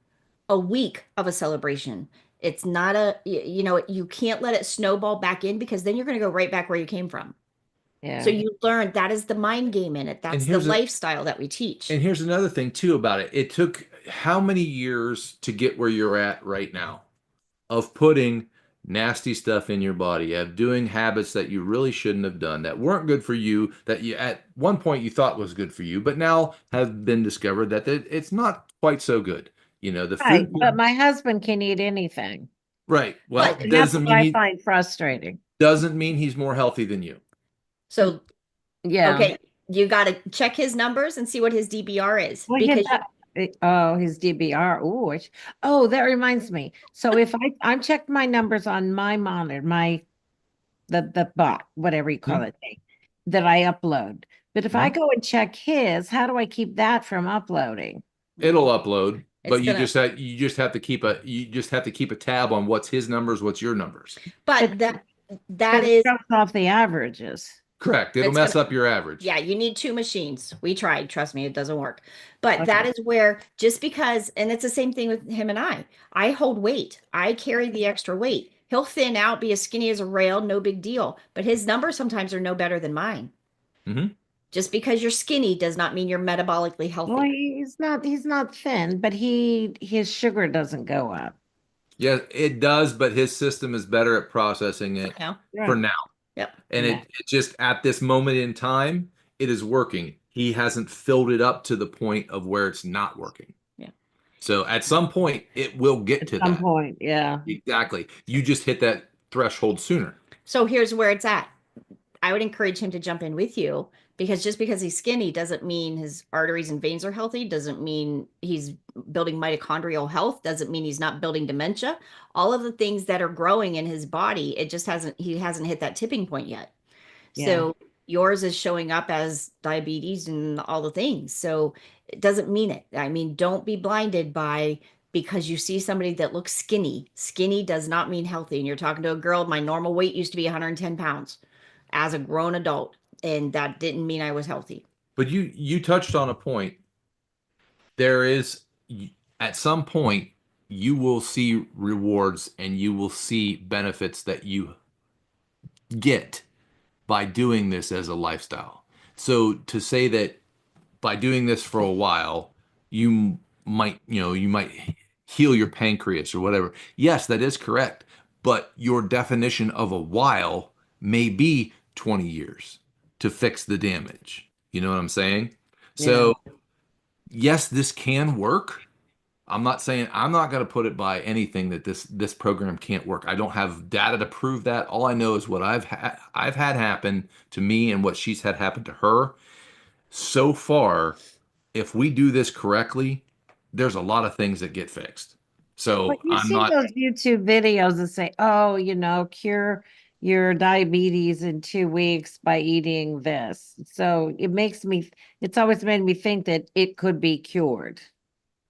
a week of a celebration. It's not you can't let it snowball back in because then you're going to go right back where you came from. So Yeah. you learn that is the mind game in it. And That's the lifestyle that we teach. and here's another thing too about it. It took how many years to get where you're at right now of putting nasty stuff in your body, of doing habits that you really shouldn't have done, that weren't good for you, that you at one point you thought was good for you, but now have been discovered that it's not quite so good. The Right. food, But my husband can eat anything. right? Well, But And that's what I find frustrating. doesn't mean he's more healthy than you. so Yeah. okay, you got to check his numbers and see what his DBR is Well, because oh, his DBR. Oh, that reminds me. So if I checked my numbers on my monitor, the bot, whatever you call it, that I upload. But if I go and check his, how do I keep that from uploading? It'll upload, but It's you gonna- just have to keep a tab on what's his numbers, what's your numbers. but But that it is shows off the averages. Correct. It'll It's mess gonna- up your average. yeah, you need two machines. We tried, trust me, it doesn't work. But Okay. that is where just because, and it's the same thing with him and I hold weight. I carry the extra weight. He'll thin out, be as skinny as a rail, no big deal. But his numbers sometimes are no better than mine. Mm-hmm. Just because you're skinny does not mean you're metabolically Well, healthy. he's not thin, but his sugar doesn't go up. Yeah, it does, but his system is better at processing it No? for now. Yep. And Yeah. it just at this moment in time, it is working. He hasn't filled it up to the point of where it's not working. Yeah. So at some point, it will get to At some that. point, yeah. Exactly. You just hit that threshold sooner. So here's where it's at. I would encourage him to jump in with you because just because he's skinny doesn't mean his arteries and veins are healthy, doesn't mean he's building mitochondrial health, doesn't mean he's not building dementia. All of the things that are growing in his body, he hasn't hit that tipping point yet. So yours is showing up as diabetes and all the things. So it doesn't mean it. I mean, don't be blinded by because you see somebody that looks skinny. Skinny does not mean healthy. And you're talking to a girl, my normal weight used to be 110 pounds as a grown adult, and that didn't mean I was healthy. But you touched on a point. There is, at some point, you will see rewards and you will see benefits that you get by doing this as a lifestyle. So to say that by doing this for a while, you might, you might heal your pancreas or whatever. Yes, that is correct. But your definition of a while may be 20 years to fix the damage. You know what I'm saying? So yes, this can work. I'm not saying I'm not going to put it by anything that this program can't work. I don't have data to prove that. All I know is what I've had happen to me and what she's had happen to her. So far, if we do this correctly, there's a lot of things that get fixed. So But you I'm see not. those YouTube videos that say, oh, cure your diabetes in 2 weeks by eating this. So it's always made me think that it could be cured.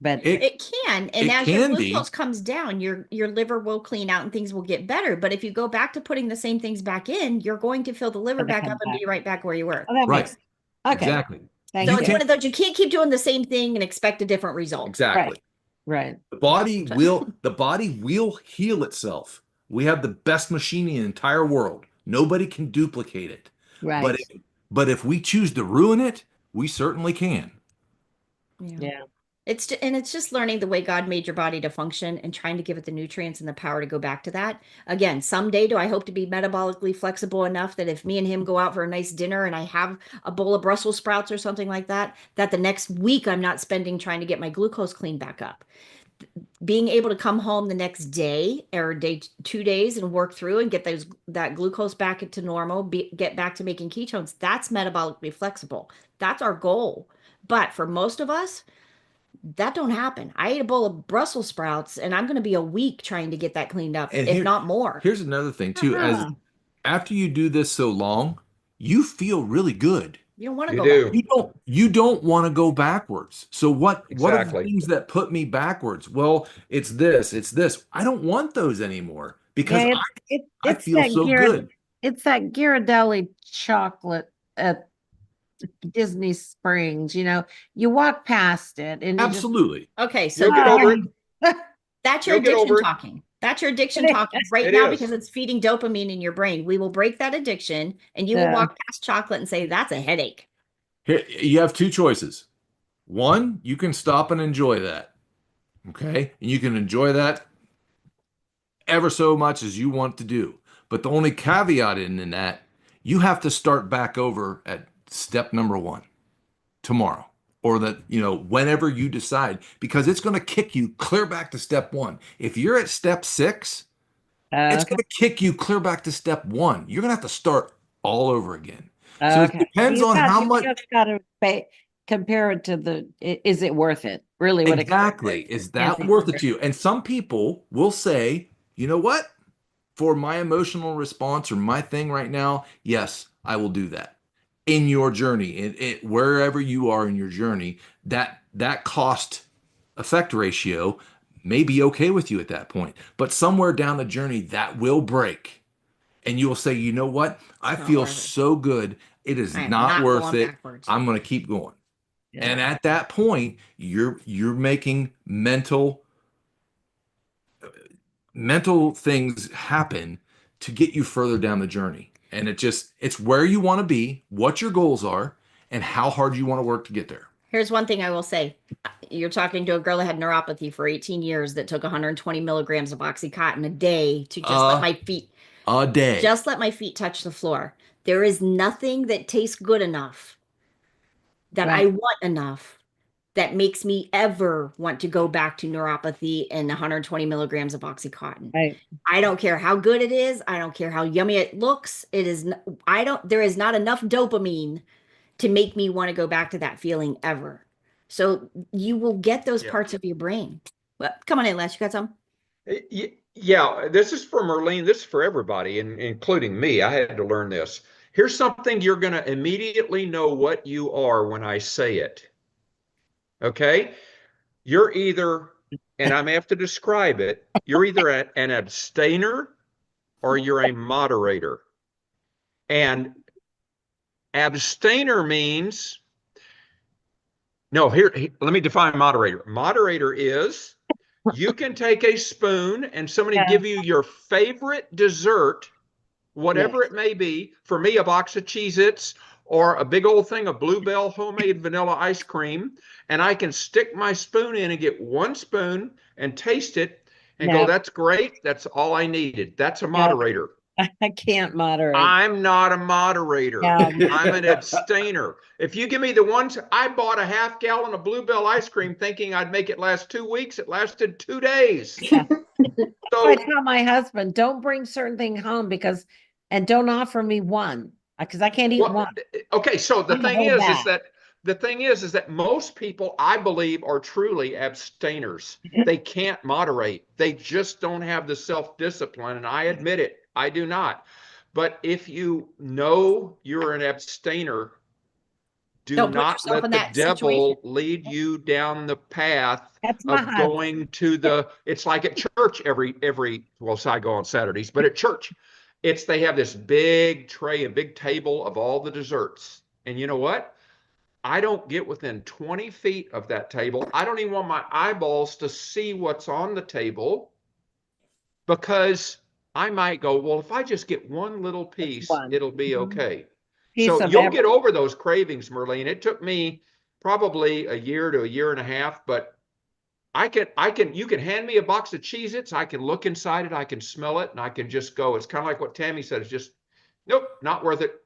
But It can, and it as your can be. glucose comes down, your liver will clean out and things will get better. But if you go back to putting the same things back in, you're going to fill the liver Gonna back come up and back. be right back where you were. Oh, that Right. makes okay. Exactly. Thank So you. it's one of those, you can't keep doing the same thing and expect a different result. Exactly. Right. The body will heal itself. We have the best machine in the entire world. Nobody can duplicate it. Right. But if we choose to ruin it, we certainly can. Yeah. It's just learning the way God made your body to function and trying to give it the nutrients and the power to go back to that. Again, someday do I hope to be metabolically flexible enough that if me and him go out for a nice dinner and I have a bowl of Brussels sprouts or something like that, that the next week I'm not spending trying to get my glucose cleaned back up. Being able to come home the next day or 2 days and work through and get that glucose back into normal, get back to making ketones, that's metabolically flexible. That's our goal. But for most of us, that don't happen. I ate a bowl of Brussels sprouts and I'm going to be a week trying to get that cleaned up, And if not more. Here's another thing too. Uh-huh. As after you do this so long, you feel really good. You don't want to You go do. back. You don't want to go backwards. So what are the Exactly. things that put me backwards? Well, it's this. I don't want those anymore because Yeah, I it's feel that so good. It's that Ghirardelli chocolate at Disney Springs. You walk past it and you just Absolutely. Okay, so You'll get over it. that's your You'll get addiction over it. talking. That's your addiction talking right It now is. because it's feeding dopamine in your brain. We will break that addiction and you will Yeah. walk past chocolate and say, that's a headache. Here, you have two choices. One, you can stop and enjoy that. Okay? And you can enjoy that ever so much as you want to do. But the only caveat in that, you have to start back over at step number 1 tomorrow. Or that, whenever you decide, because it's going to kick you clear back to step 1. If you're at step 6, it's going to kick you clear back to step 1. You're going to have to start all over again. So it depends on how much. You just got to compare it to is it worth it? Really, what Exactly. Is that Yeah. worth it to you? And some people will say, you know what? For my emotional response or my thing right now, yes, I will do that. In your journey, wherever you are in your journey, that cost effect ratio may be okay with you at that point. But somewhere down the journey, that will break. And you'll say, you know what? I not feel worth it. so good. It is I am not not worth going it. backwards. I'm going to keep going. Yeah. And at that point, you're making mental things happen to get you further down the journey. And it's where you want to be, what your goals are, and how hard you want to work to get there. Here's one thing I will say. You're talking to a girl that had neuropathy for 18 years that took 120 milligrams of Oxycontin a day to just let my feet A day. just let my feet touch the floor. There is nothing that tastes good enough that I Right. want enough that makes me ever want to go back to neuropathy and 120 milligrams of Oxycontin. Right. I don't care how good it is. I don't care how yummy it looks. There is not enough dopamine to make me want to go back to that feeling ever. So you will get those Yeah. parts of your brain. Well, come on in, Les. You got some? Yeah, this is for Merlene. This is for everybody, including me. I had to learn this. Here's something you're going to immediately know what you are when I say it. Okay? You're either, and I'm have to describe it, you're either an abstainer or you're a moderator. And abstainer means, no, here, let me define moderator. Moderator is you can take a spoon and somebody Yeah. give you your favorite dessert, whatever Yes. it may be. For me, a box of Cheez-Its or a big old thing of Bluebell homemade vanilla ice cream. And I can stick my spoon in and get one spoon and taste it and go, No, that's great. That's all I needed. That's a no, moderator. I can't moderate. I'm not a moderator. No. I'm an abstainer. If you give me the ones, I bought a half gallon of Bluebell ice cream thinking I'd make it last 2 weeks. It lasted 2 days. Yeah. So I tell my husband, don't bring certain thing home and don't offer me one because I can't eat well, one. okay, so the I'm thing hold is back. that most people, I believe, are truly abstainers. They can't moderate. They just don't have the self-discipline, and I admit it. I do not. But if you know you're an abstainer, do Don't put not yourself in let the that situation. devil lead you down the path That's my of husband. going to the, it's like at church well, so I go on Saturdays, but at church, they have this big tray, a big table of all the desserts. And you know what? I don't get within 20 feet of that table. I don't even want my eyeballs to see what's on the table because I might go, well, if I just get one little piece, One. it'll be okay. Piece So of you'll every- get over those cravings, Merlene. It took me probably a year to a year and a half, but you can hand me a box of Cheez-Its, I can look inside it, I can smell it, and I can just go. It's kind of like what Tammy said. It's just, nope, not worth it.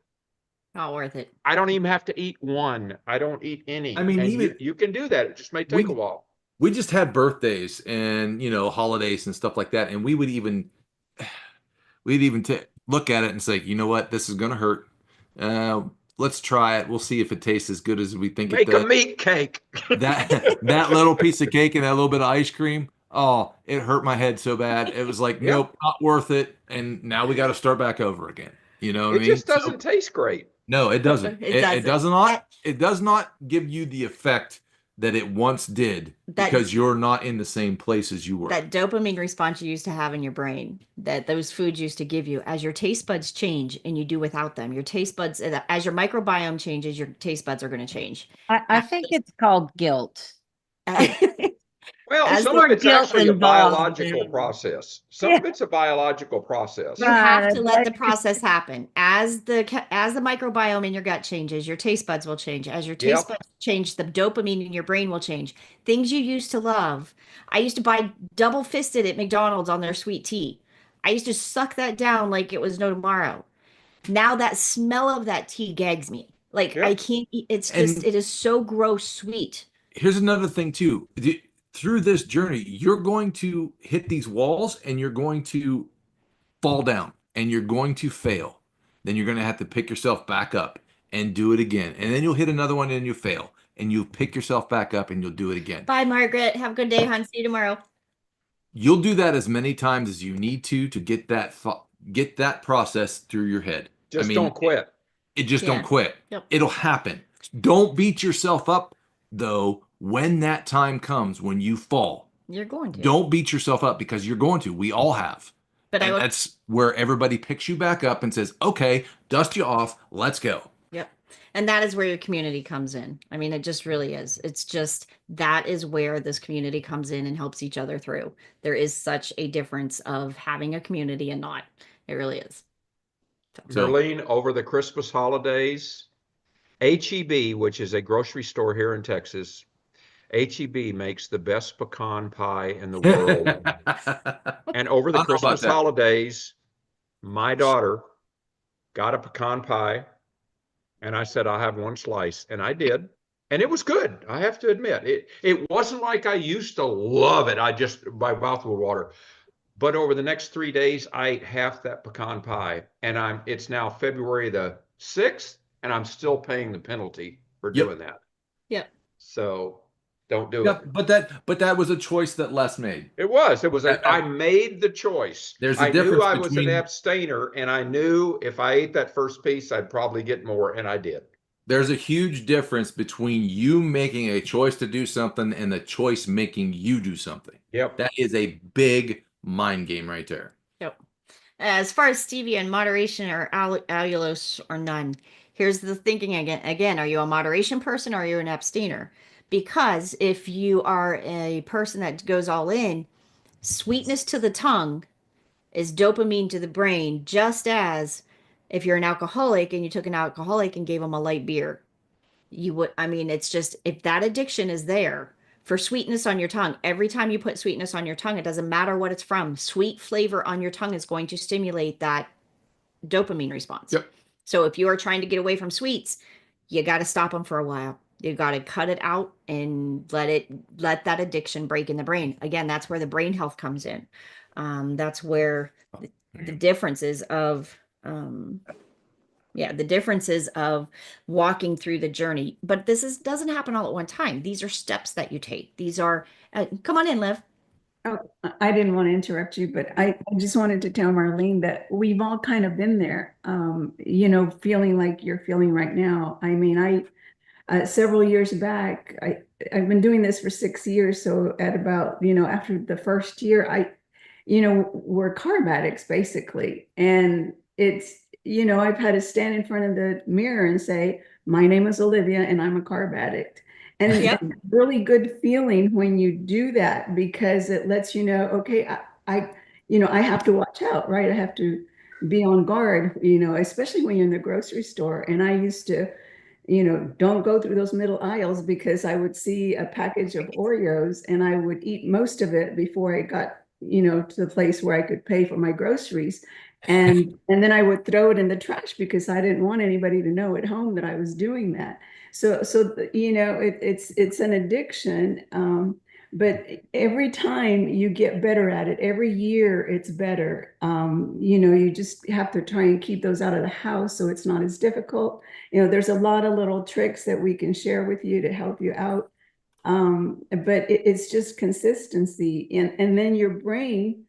Not worth it. I don't even have to eat one. I don't eat any. I mean, and even you can do that. It just may take a while. we just had birthdays and holidays and stuff like that, and we'd even look at it and say, you know what, this is gonna hurt. Let's try it. We'll see if it tastes as good as we think it Make a does. meat cake. That little piece of cake and that little bit of ice cream, oh, it hurt my head so bad. It was like, Yeah. nope, not worth it. And now we got to start back over again. You know what I It mean? just doesn't taste great. No, it doesn't. It It doesn't. does not. It does not give you the effect that it once did because you're not in the same place as you were. That dopamine response you used to have in your brain, that those foods used to give you, as your taste buds change and you do without them, your taste buds, as your microbiome changes, your taste buds are going to change. I think it's called guilt. Well, As some the of it's guilt actually a involved, biological man. process. Some of it's a biological process. You have to let the Right. process happen. As the microbiome in your gut changes, your taste buds will change. As your taste Yep. buds change, the dopamine in your brain will change. Things you used to love. I used to buy double fisted at McDonald's on their sweet tea. I used to suck that down like it was no tomorrow. Now that smell of that tea gags me. Like I Yep. can't eat. It's And- just, it is so gross sweet. Here's another thing too. Through this journey, you're going to hit these walls and you're going to fall down and you're going to fail. Then you're going to have to pick yourself back up and do it again. And then you'll hit another one and you fail. And you pick yourself back up and you'll do it again. Bye, Margaret. Have a good day, hon. See you tomorrow. You'll do that as many times as you need to get that process through your head. Just don't quit. Just Yeah. don't quit. Yep. It'll happen. Don't beat yourself up though when that time comes when you fall. You're going to. Don't beat yourself up because you're going to. We all have. But And that's where everybody picks you back up and says, okay, dust you off. Let's go. Yep. And that is where your community comes in. I mean, it just really is. It's just, that is where this community comes in and helps each other through. There is such a difference of having a community and not. It really is. So- Darlene, over the Christmas holidays, HEB, which is a grocery store here in Texas, HEB makes the best pecan pie in the world. And over the I don't know about Christmas that. holidays, my daughter got a pecan pie, and I said, I'll have one slice. And I did. And it was good. I have to admit, it wasn't like I used to love it. My mouth would water. But over the next 3 days, I ate half that pecan pie. And it's now February the 6th, and I'm still paying the penalty for Yep. doing that. Yep. So Don't do Yeah, it. but that was a choice that Les made. It was. I I- made the choice. There's a I knew difference I was an between abstainer, and I knew if I ate that first piece, I'd probably get more, and I did. there's a huge difference between you making a choice to do something and the choice making you do something. Yep. That is a big mind game right there. Yep. As far as stevia in moderation or allulose or none, here's the thinking again. Again, are you a moderation person or are you an abstainer? Because if you are a person that goes all in, sweetness to the tongue is dopamine to the brain, just as if you're an alcoholic and you took an alcoholic and gave them a light beer. You would, I mean, it's just if that addiction is there for sweetness on your tongue, every time you put sweetness on your tongue, it doesn't matter what it's from, sweet flavor on your tongue is going to stimulate that dopamine response. Yep. So if you are trying to get away from sweets, you got to stop them for a while. You got to cut it out and let that addiction break in the brain. Again, that's where the brain health comes in. That's where the differences of the differences of walking through the journey. But doesn't happen all at one time. These are steps that you take. These are come on in, Liv. Oh, I didn't want to interrupt you, but I just wanted to tell Marlene that we've all kind of been there, feeling like you're feeling right now. I mean, several years back, I've been doing this for 6 years. So at about, after the first year, we're carb addicts basically. And it's, I've had to stand in front of the mirror and say, my name is Olivia and I'm a carb addict. And it's a really good feeling when you do that because it lets you know, okay, I have to watch out, right? I have to be on guard, especially when you're in the grocery store. And I used to, don't go through those middle aisles because I would see a package of Oreos and I would eat most of it before I got, to the place where I could pay for my groceries. And then I would throw it in the trash because I didn't want anybody to know at home that I was doing that. So it's an addiction. But every time you get better at it, every year it's better. You just have to try and keep those out of the house so it's not as difficult. There's a lot of little tricks that we can share with you to help you out. But it's just consistency. And then your brain,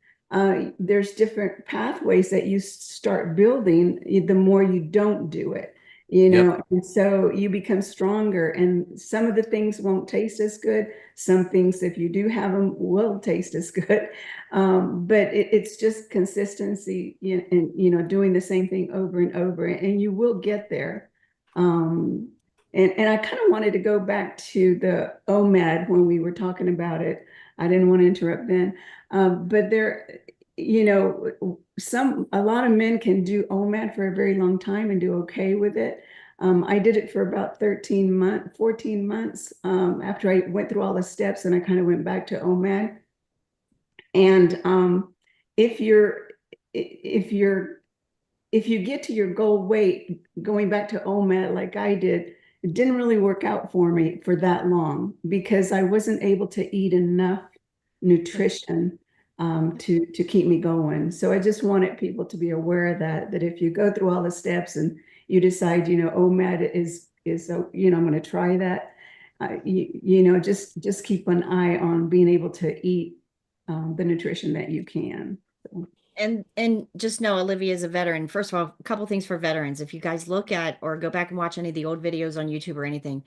there's different pathways that you start building the more you don't do it. And so you become stronger and some of the things won't taste as good. Some things, if you do have them, will taste as good. But it's just consistency and, doing the same thing over and over and you will get there. And I kind of wanted to go back to the OMAD when we were talking about it. I didn't want to interrupt then. But there, a lot of men can do OMAD for a very long time and do okay with it. I did it for about 14 months after I went through all the steps and I kind of went back to OMAD. And if you get to your goal weight, going back to OMAD like I did, it didn't really work out for me for that long because I wasn't able to eat enough nutrition to keep me going. So I just wanted people to be aware of that if you go through all the steps and you decide, OMAD is I'm going to try that, just keep an eye on being able to eat the nutrition that you can. So. And just know Olivia is a veteran. First of all, a couple things for veterans. If you guys look at or go back and watch any of the old videos on YouTube or anything,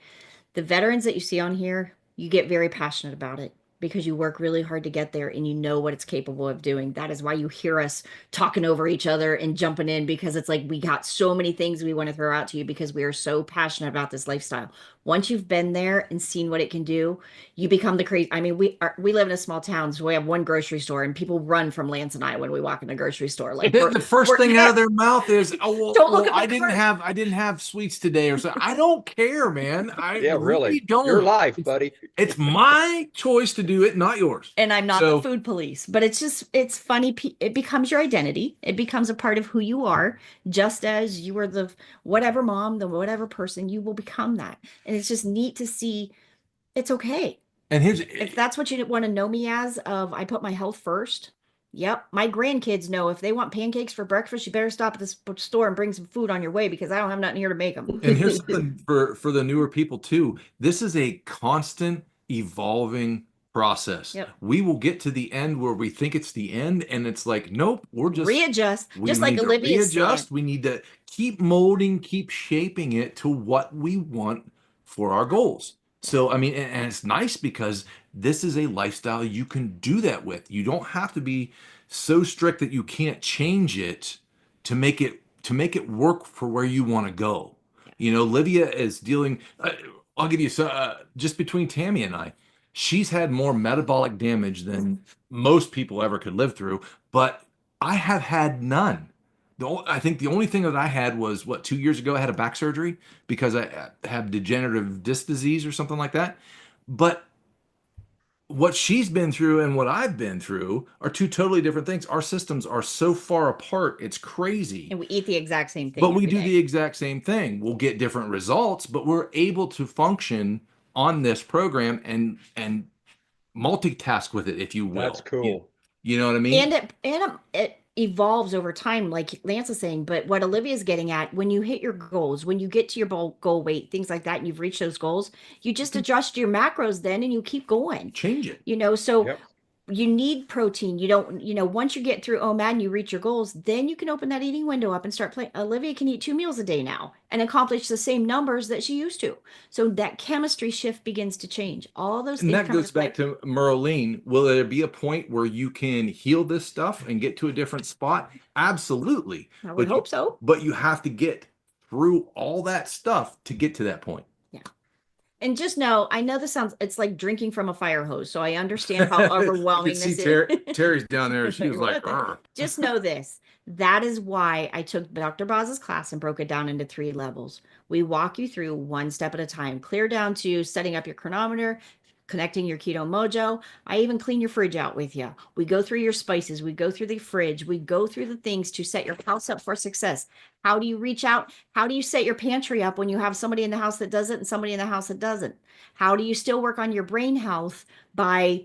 the veterans that you see on here, you get very passionate about it because you work really hard to get there and you know what it's capable of doing. That is why you hear us talking over each other and jumping in because it's like we got so many things we want to throw out to you because we are so passionate about this lifestyle. Once you've been there and seen what it can do, you become the crazy. I mean, we live in a small town, so we have one grocery store and people run from Lance and I when we walk in the grocery store. Like the first thing out of their mouth is, Don't look at I didn't have sweets today or something. I don't care, man. I really don't. Your life, buddy. It's my choice to do it, not yours. And I'm not the food police, but it's funny. It becomes your identity. It becomes a part of who you are, just as you are the whatever mom, the whatever person, you will become that. And it's just neat to see it's okay. And if that's what you want to know me as, I put my health first. Yep. My grandkids know if they want pancakes for breakfast, you better stop at the store and bring some food on your way because I don't have nothing here to make them. And here's something for the newer people too. This is a constant evolving process. Yep. We will get to the end where we think it's the end, and it's like, nope, we're just Readjust, we just like need to Olivia's saying. readjust. We need to keep molding, keep shaping it to what we want for our goals. So, I mean, and it's nice because this is a lifestyle you can do that with. You don't have to be so strict that you can't change it to make it work for where you want to go. You know, Livia is dealing. I'll give you just between Tammy and I, she's had more metabolic damage than most people ever could live through, but I have had none. I think the only thing that I had was 2 years ago, I had a back surgery because I have degenerative disc disease or something like that. But what she's been through and what I've been through are two totally different things. Our systems are so far apart, it's crazy. And we eat the exact same thing. But we every do day. the exact same thing. We'll get different results, but we're able to function on this program and multitask with it, if you will. That's cool. You know what I mean? And it evolves over time, like Lance is saying. But what Olivia's getting at, when you hit your goals, when you get to your goal weight, things like that, and you've reached those goals, you just adjust your macros then, and you keep going. Change it. You know, so Yep. you need protein. You don't, once you get through OMAD and you reach your goals, then you can open that eating window up and start playing. Olivia can eat 2 meals a day now and accomplish the same numbers that she used to. So that chemistry shift begins to change. All those And things that come goes into play. back to Merlene. Will there be a point where you can heal this stuff and get to a different spot? Absolutely. I would hope so. But you have to get through all that stuff to get to that point. And just know, I know it's like drinking from a fire hose. So I understand how overwhelming You can this see is. Terry's down there. She was like, "Arr." Just know this. That is why I took Dr. Boz's class and broke it down into 3 levels. We walk you through one step at a time, clear down to setting up your chronometer, connecting your keto mojo. I even clean your fridge out with you. We go through your spices. We go through the fridge. We go through the things to set your house up for success. How do you reach out? How do you set your pantry up when you have somebody in the house that does it and somebody in the house that doesn't? How do you still work on your brain health by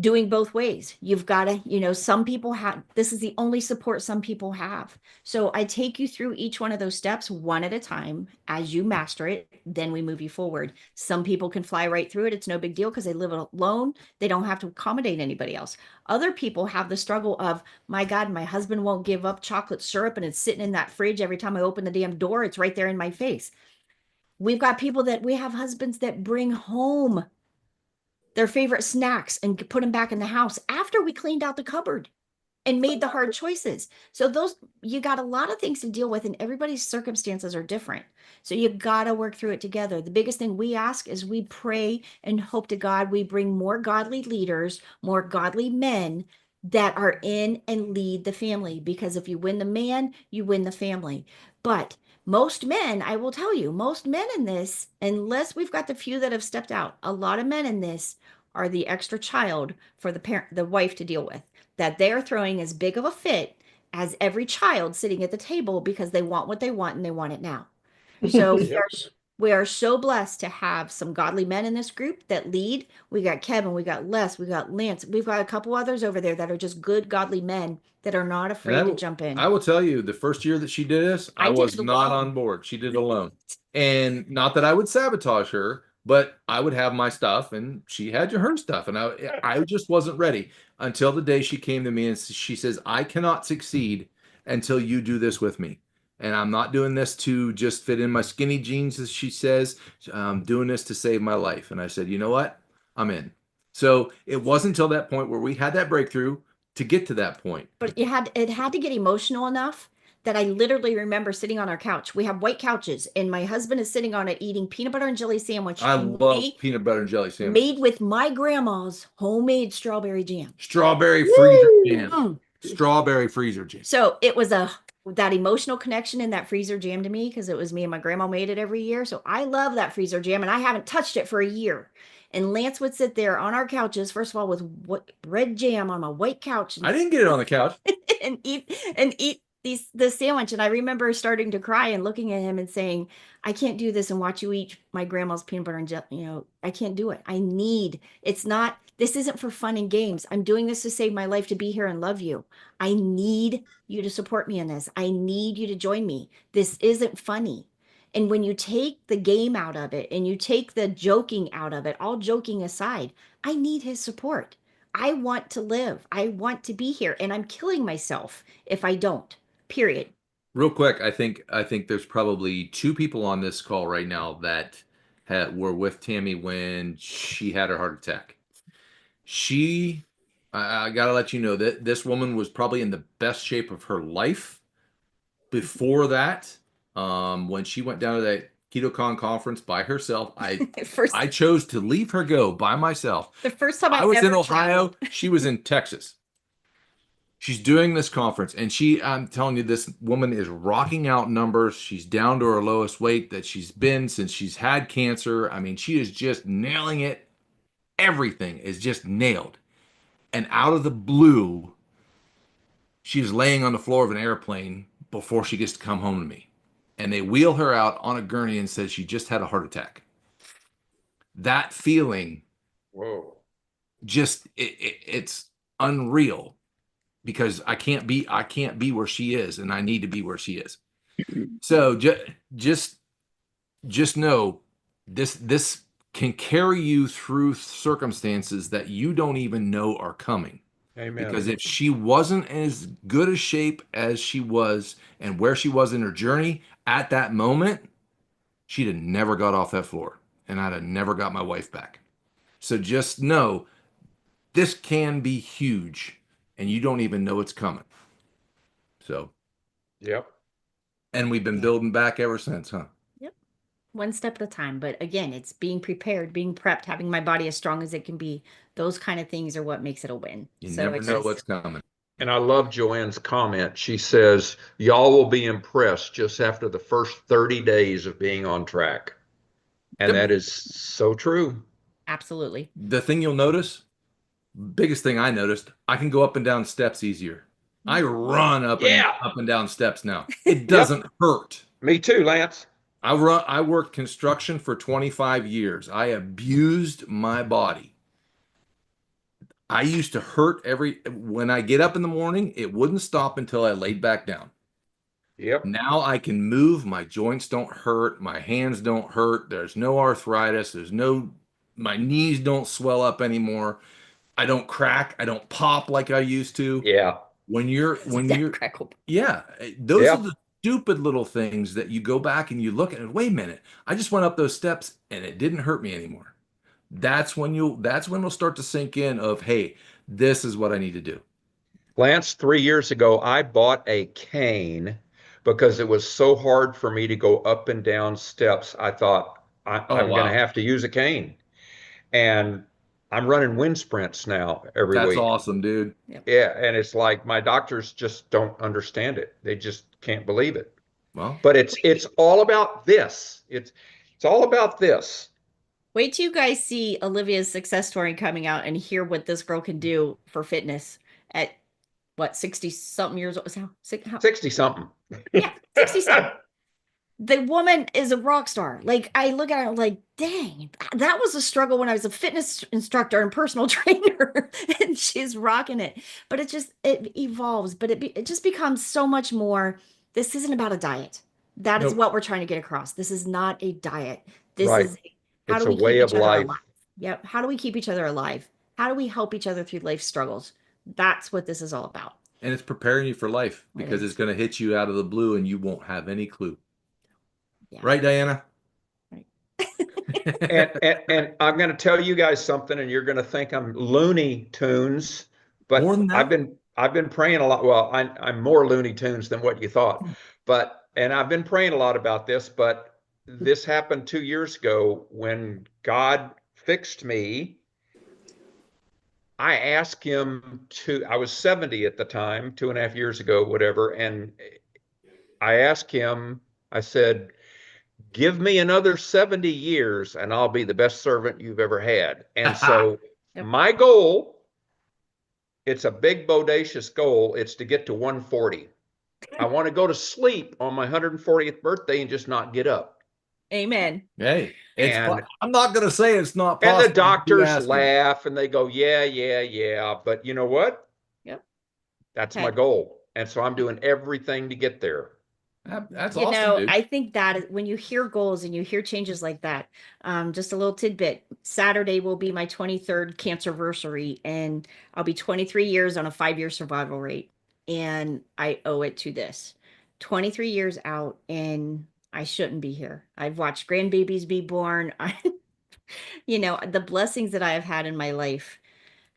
doing both ways? You've got to, some people this is the only support some people have. So I take you through each one of those steps one at a time. As you master it, then we move you forward. Some people can fly right through it. It's no big deal because they live alone. They don't have to accommodate anybody else. Other people have the struggle of, my God, my husband won't give up chocolate syrup and it's sitting in that fridge. Every time I open the damn door, it's right there in my face. We have husbands that bring home their favorite snacks and put them back in the house after we cleaned out the cupboard and made the hard choices. So you got a lot of things to deal with, and everybody's circumstances are different. So you got to work through it together. The biggest thing we ask is we pray and hope to God we bring more godly leaders, more godly men that are in and lead the family. Because if you win the man, you win the family. But most men, I will tell you, most men in this, unless we've got the few that have stepped out, a lot of men in this are the extra child for the wife to deal with, that they're throwing as big of a fit as every child sitting at the table because they want what they want and they want it now. So we are so blessed to have some godly men in this group that lead. We got Kevin, we got Les, we got Lance, we've got a couple others over there that are just good godly men that are not afraid to jump in. I will tell you, the first year that she did this, I was not on board. She did it alone. And not that I would sabotage her, but I would have my stuff and she had her stuff. And I just wasn't ready until the day she came to me and she says, I cannot succeed until you do this with me. And I'm not doing this to just fit in my skinny jeans, as she says. I'm doing this to save my life. And I said, you know what? I'm in. So it wasn't until that point where we had that breakthrough to get to that point. But it had to get emotional enough that I literally remember sitting on our couch. We have white couches, and my husband is sitting on it eating peanut butter and jelly sandwich. I love peanut butter and jelly sandwich. Made with my grandma's homemade strawberry jam. Strawberry freezer jam. Strawberry freezer jam. So it was that emotional connection in that freezer jam to me, because it was me and my grandma made it every year. So I love that freezer jam, and I haven't touched it for a year. And Lance would sit there on our couches, first of all, with red jam on my white couch. I didn't get it on the couch. and eat the sandwich. And I remember starting to cry and looking at him and saying, I can't do this and watch you eat my grandma's peanut butter and jelly. I can't do it. This isn't for fun and games. I'm doing this to save my life, to be here and love you. I need you to support me in this. I need you to join me. This isn't funny. And when you take the game out of it and you take the joking out of it, all joking aside, I need his support. I want to live. I want to be here, and I'm killing myself if I don't. Period. Real quick, I think there's probably two people on this call right now that were with Tammy when she had her heart attack. I gotta let you know that this woman was probably in the best shape of her life before that. When she went down to that KetoCon conference by herself, I chose to leave her go by myself. The first time I was in ever Ohio, traveled. she was in Texas. She's doing this conference, and I'm telling you, this woman is rocking out numbers. She's down to her lowest weight that she's been since she's had cancer. I mean, she is just nailing it. Everything is just nailed. And out of the blue, she's laying on the floor of an airplane before she gets to come home to me. And they wheel her out on a gurney and says she just had a heart attack. That feeling, Whoa. just it's unreal. Because I can't be where she is, and I need to be where she is. So just know this can carry you through circumstances that you don't even know are coming. Amen. Because if she wasn't as good a shape as she was and where she was in her journey at that moment, she'd have never got off that floor, and I'd have never got my wife back. So just know this can be huge. And you don't even know it's coming. So, yep. And we've been building back ever since, huh? Yep. One step at a time. But again, it's being prepared, being prepped, having my body as strong as it can be. Those kind of things are what makes it a win. You never know what's coming. And I love Joanne's comment. She says, y'all will be impressed just after the first 30 days of being on track. And that is so true. Absolutely. The thing you'll notice, biggest thing I noticed, I can go up and down steps easier. I run up and down steps now. It doesn't hurt. Me too, Lance. I worked construction for 25 years. I abused my body. I used to hurt when I get up in the morning, it wouldn't stop until I laid back down. Yep. Now I can move. My joints don't hurt. My hands don't hurt. There's no arthritis. My knees don't swell up anymore. I don't crack. I don't pop like I used to. Yeah. Yeah. Those are the stupid little things that you go back and you look at it. Wait a minute. I just went up those steps and it didn't hurt me anymore. That's when we'll start to sink in of, hey, this is what I need to do. Lance, 3 years ago, I bought a cane because it was so hard for me to go up and down steps. I thought I'm going to have to use a cane. And I'm running wind sprints now every week. That's awesome, dude. Yeah, and it's like my doctors just don't understand it. They just can't believe it. Well, but it's all about this. It's all about this. Wait till you guys see Olivia's success story coming out and hear what this girl can do for fitness at what, 60 something years old? 60 something. Yeah, 60 something. The woman is a rock star. Like, I look at her like, dang, that was a struggle when I was a fitness instructor and personal trainer, and she's rocking it. But it evolves, but it just becomes so much more. This isn't about a diet. That is what we're trying to get across. This is not a diet. This is how do we keep each other alive? Yep. How do we keep each other alive? How do we help each other through life struggles? That's what this is all about. And it's preparing you for life because it's going to hit you out of the blue and you won't have any clue. Yeah. Right, Diana? Right. and I'm going to tell you guys something, and you're going to think I'm Looney Tunes, but I've been praying a lot. Well, I'm more Looney Tunes than what you thought, and I've been praying a lot about this. But this happened 2 years ago when God fixed me. I asked him I was 70 at the time, 2.5 years ago, whatever, and I asked him. I said, give me another 70 years and I'll be the best servant you've ever had. And so my goal, it's a big, bodacious goal. It's to get to 140. I want to go to sleep on my 140th birthday and just not get up. Amen. Hey, I'm not going to say it's not possible. And the doctors laugh and they go, yeah. But you know what? Yep. That's my goal. And so I'm doing everything to get there. That's You awesome, know, dude. I think that when you hear goals and you hear changes like that, just a little tidbit. Saturday will be my 23rd cancerversary, and I'll be 23 years on a 5-year survival rate. And I owe it to this. 23 years out, and I shouldn't be here. I've watched grandbabies be born. You know, the blessings that I have had in my life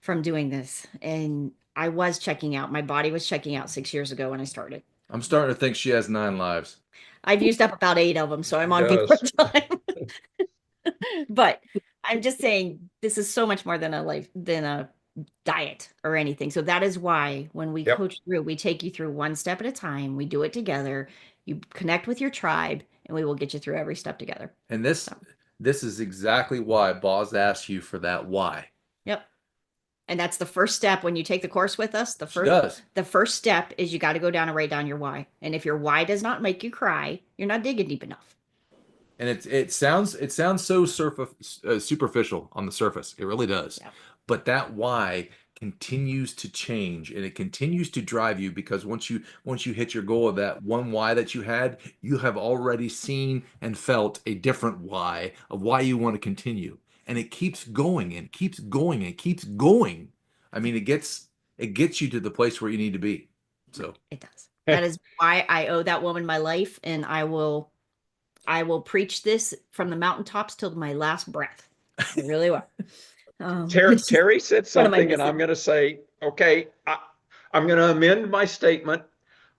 from doing this. And I was checking out. My body was checking out 6 years ago when I started. I'm starting to think she has 9 lives. I've used up about 8 of them, so I'm She on good does. time. But I'm just saying this is so much more than a diet or anything. So that is why when we Yep. coach through, we take you through one step at a time. We do it together. You connect with your tribe, and we will get you through every step together. And this is exactly why Boz asked you for that why. Yep. And that's the first step when you take the course with us. She does. The first step is you got to go down and write down your why. And if your why does not make you cry, you're not digging deep enough. And it sounds so superficial on the surface. It really does. Yeah. But that why continues to change, and it continues to drive you, because once you hit your goal of that one why that you had, you have already seen and felt a different why of why you want to continue. And it keeps going and keeps going and keeps going. I mean, it gets you to the place where you need to be. So It does. That is why I owe that woman my life, and I will preach this from the mountaintops till my last breath. I really will. Terry said what am I something, and I'm going to say, okay, I'm going to amend my statement.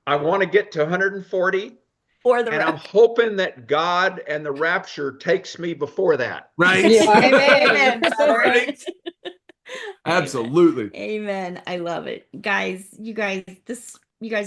I want to get to 140, For the and I'm rest. hoping that God and the rapture takes me before that. right. Amen. Right. Absolutely. Amen. I love it. Guys, you guys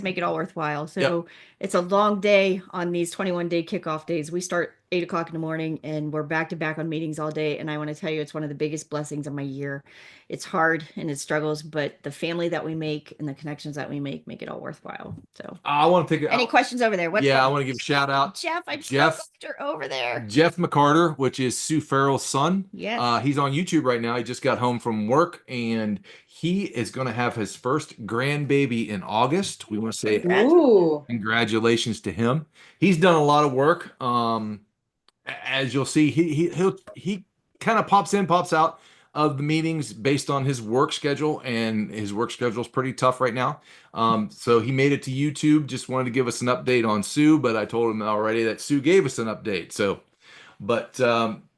make it all worthwhile. So it's a long day on these 21-day kickoff days. We start 8 o'clock in the morning, and we're back to back on meetings all day. And I want to tell you, it's one of the biggest blessings of my year. It's hard and it struggles, but the family that we make and the connections that we make it all worthwhile. So I want to take any questions over there? I want to give a shout out. Jeff, Jeff you're over there. Jeff McCarter, which is Sue Farrell's son. Yes. He's on YouTube right now. He just got home from work, and he is going to have his first grandbaby in August. We want to say Ooh. congratulations to him. He's done a lot of work. As you'll see, he kind of pops in, pops out of the meetings based on his work schedule, and his work schedule is pretty tough right now. So he made it to YouTube. Just wanted to give us an update on Sue, but I told him already that Sue gave us an update. So, but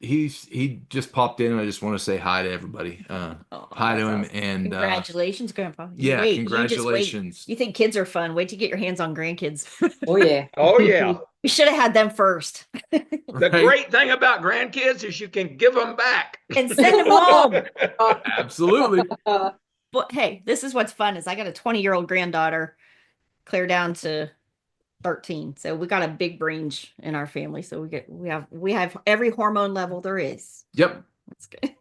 he just popped in, and I just want to say hi to everybody. Hi to him, awesome. and Congratulations, Grandpa. yeah, Wait, you just wait. congratulations. You think kids are fun? Wait to get your hands on grandkids. Oh yeah. Oh, yeah. We should have had them first The Right? great thing about grandkids is you can give them back. and send them home. Absolutely. But hey, this is what's fun is I got a 20-year-old granddaughter, clear down to 13. So we got a big range in our family. So we have every hormone level there is. Yep. That's good.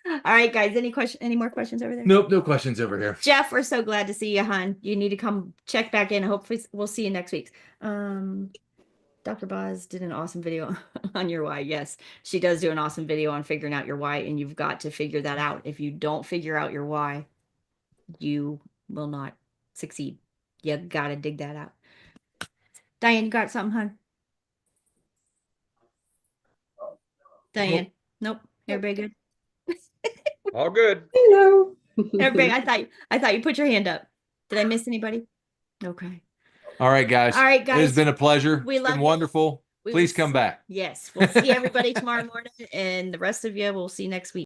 All right, guys. Any more questions over there? Nope. No questions over here. Jeff, we're so glad to see you, hon. You need to come check back in. Hopefully we'll see you next week. Dr. Boz did an awesome video on your why. Yes, she does do an awesome video on figuring out your why, and you've got to figure that out. If you don't figure out your why, you will not succeed. You got to dig that out. Diane, you got something, hon? Diane, nope. Everybody good? All good. Hello. Everybody, I thought you put your hand up. Did I miss anybody? Okay. All right, guys. All right, It has guys. been a pleasure. We It's love been you. wonderful. We Please will come back. Yes, we'll see everybody tomorrow morning, and the rest of you we'll see next week.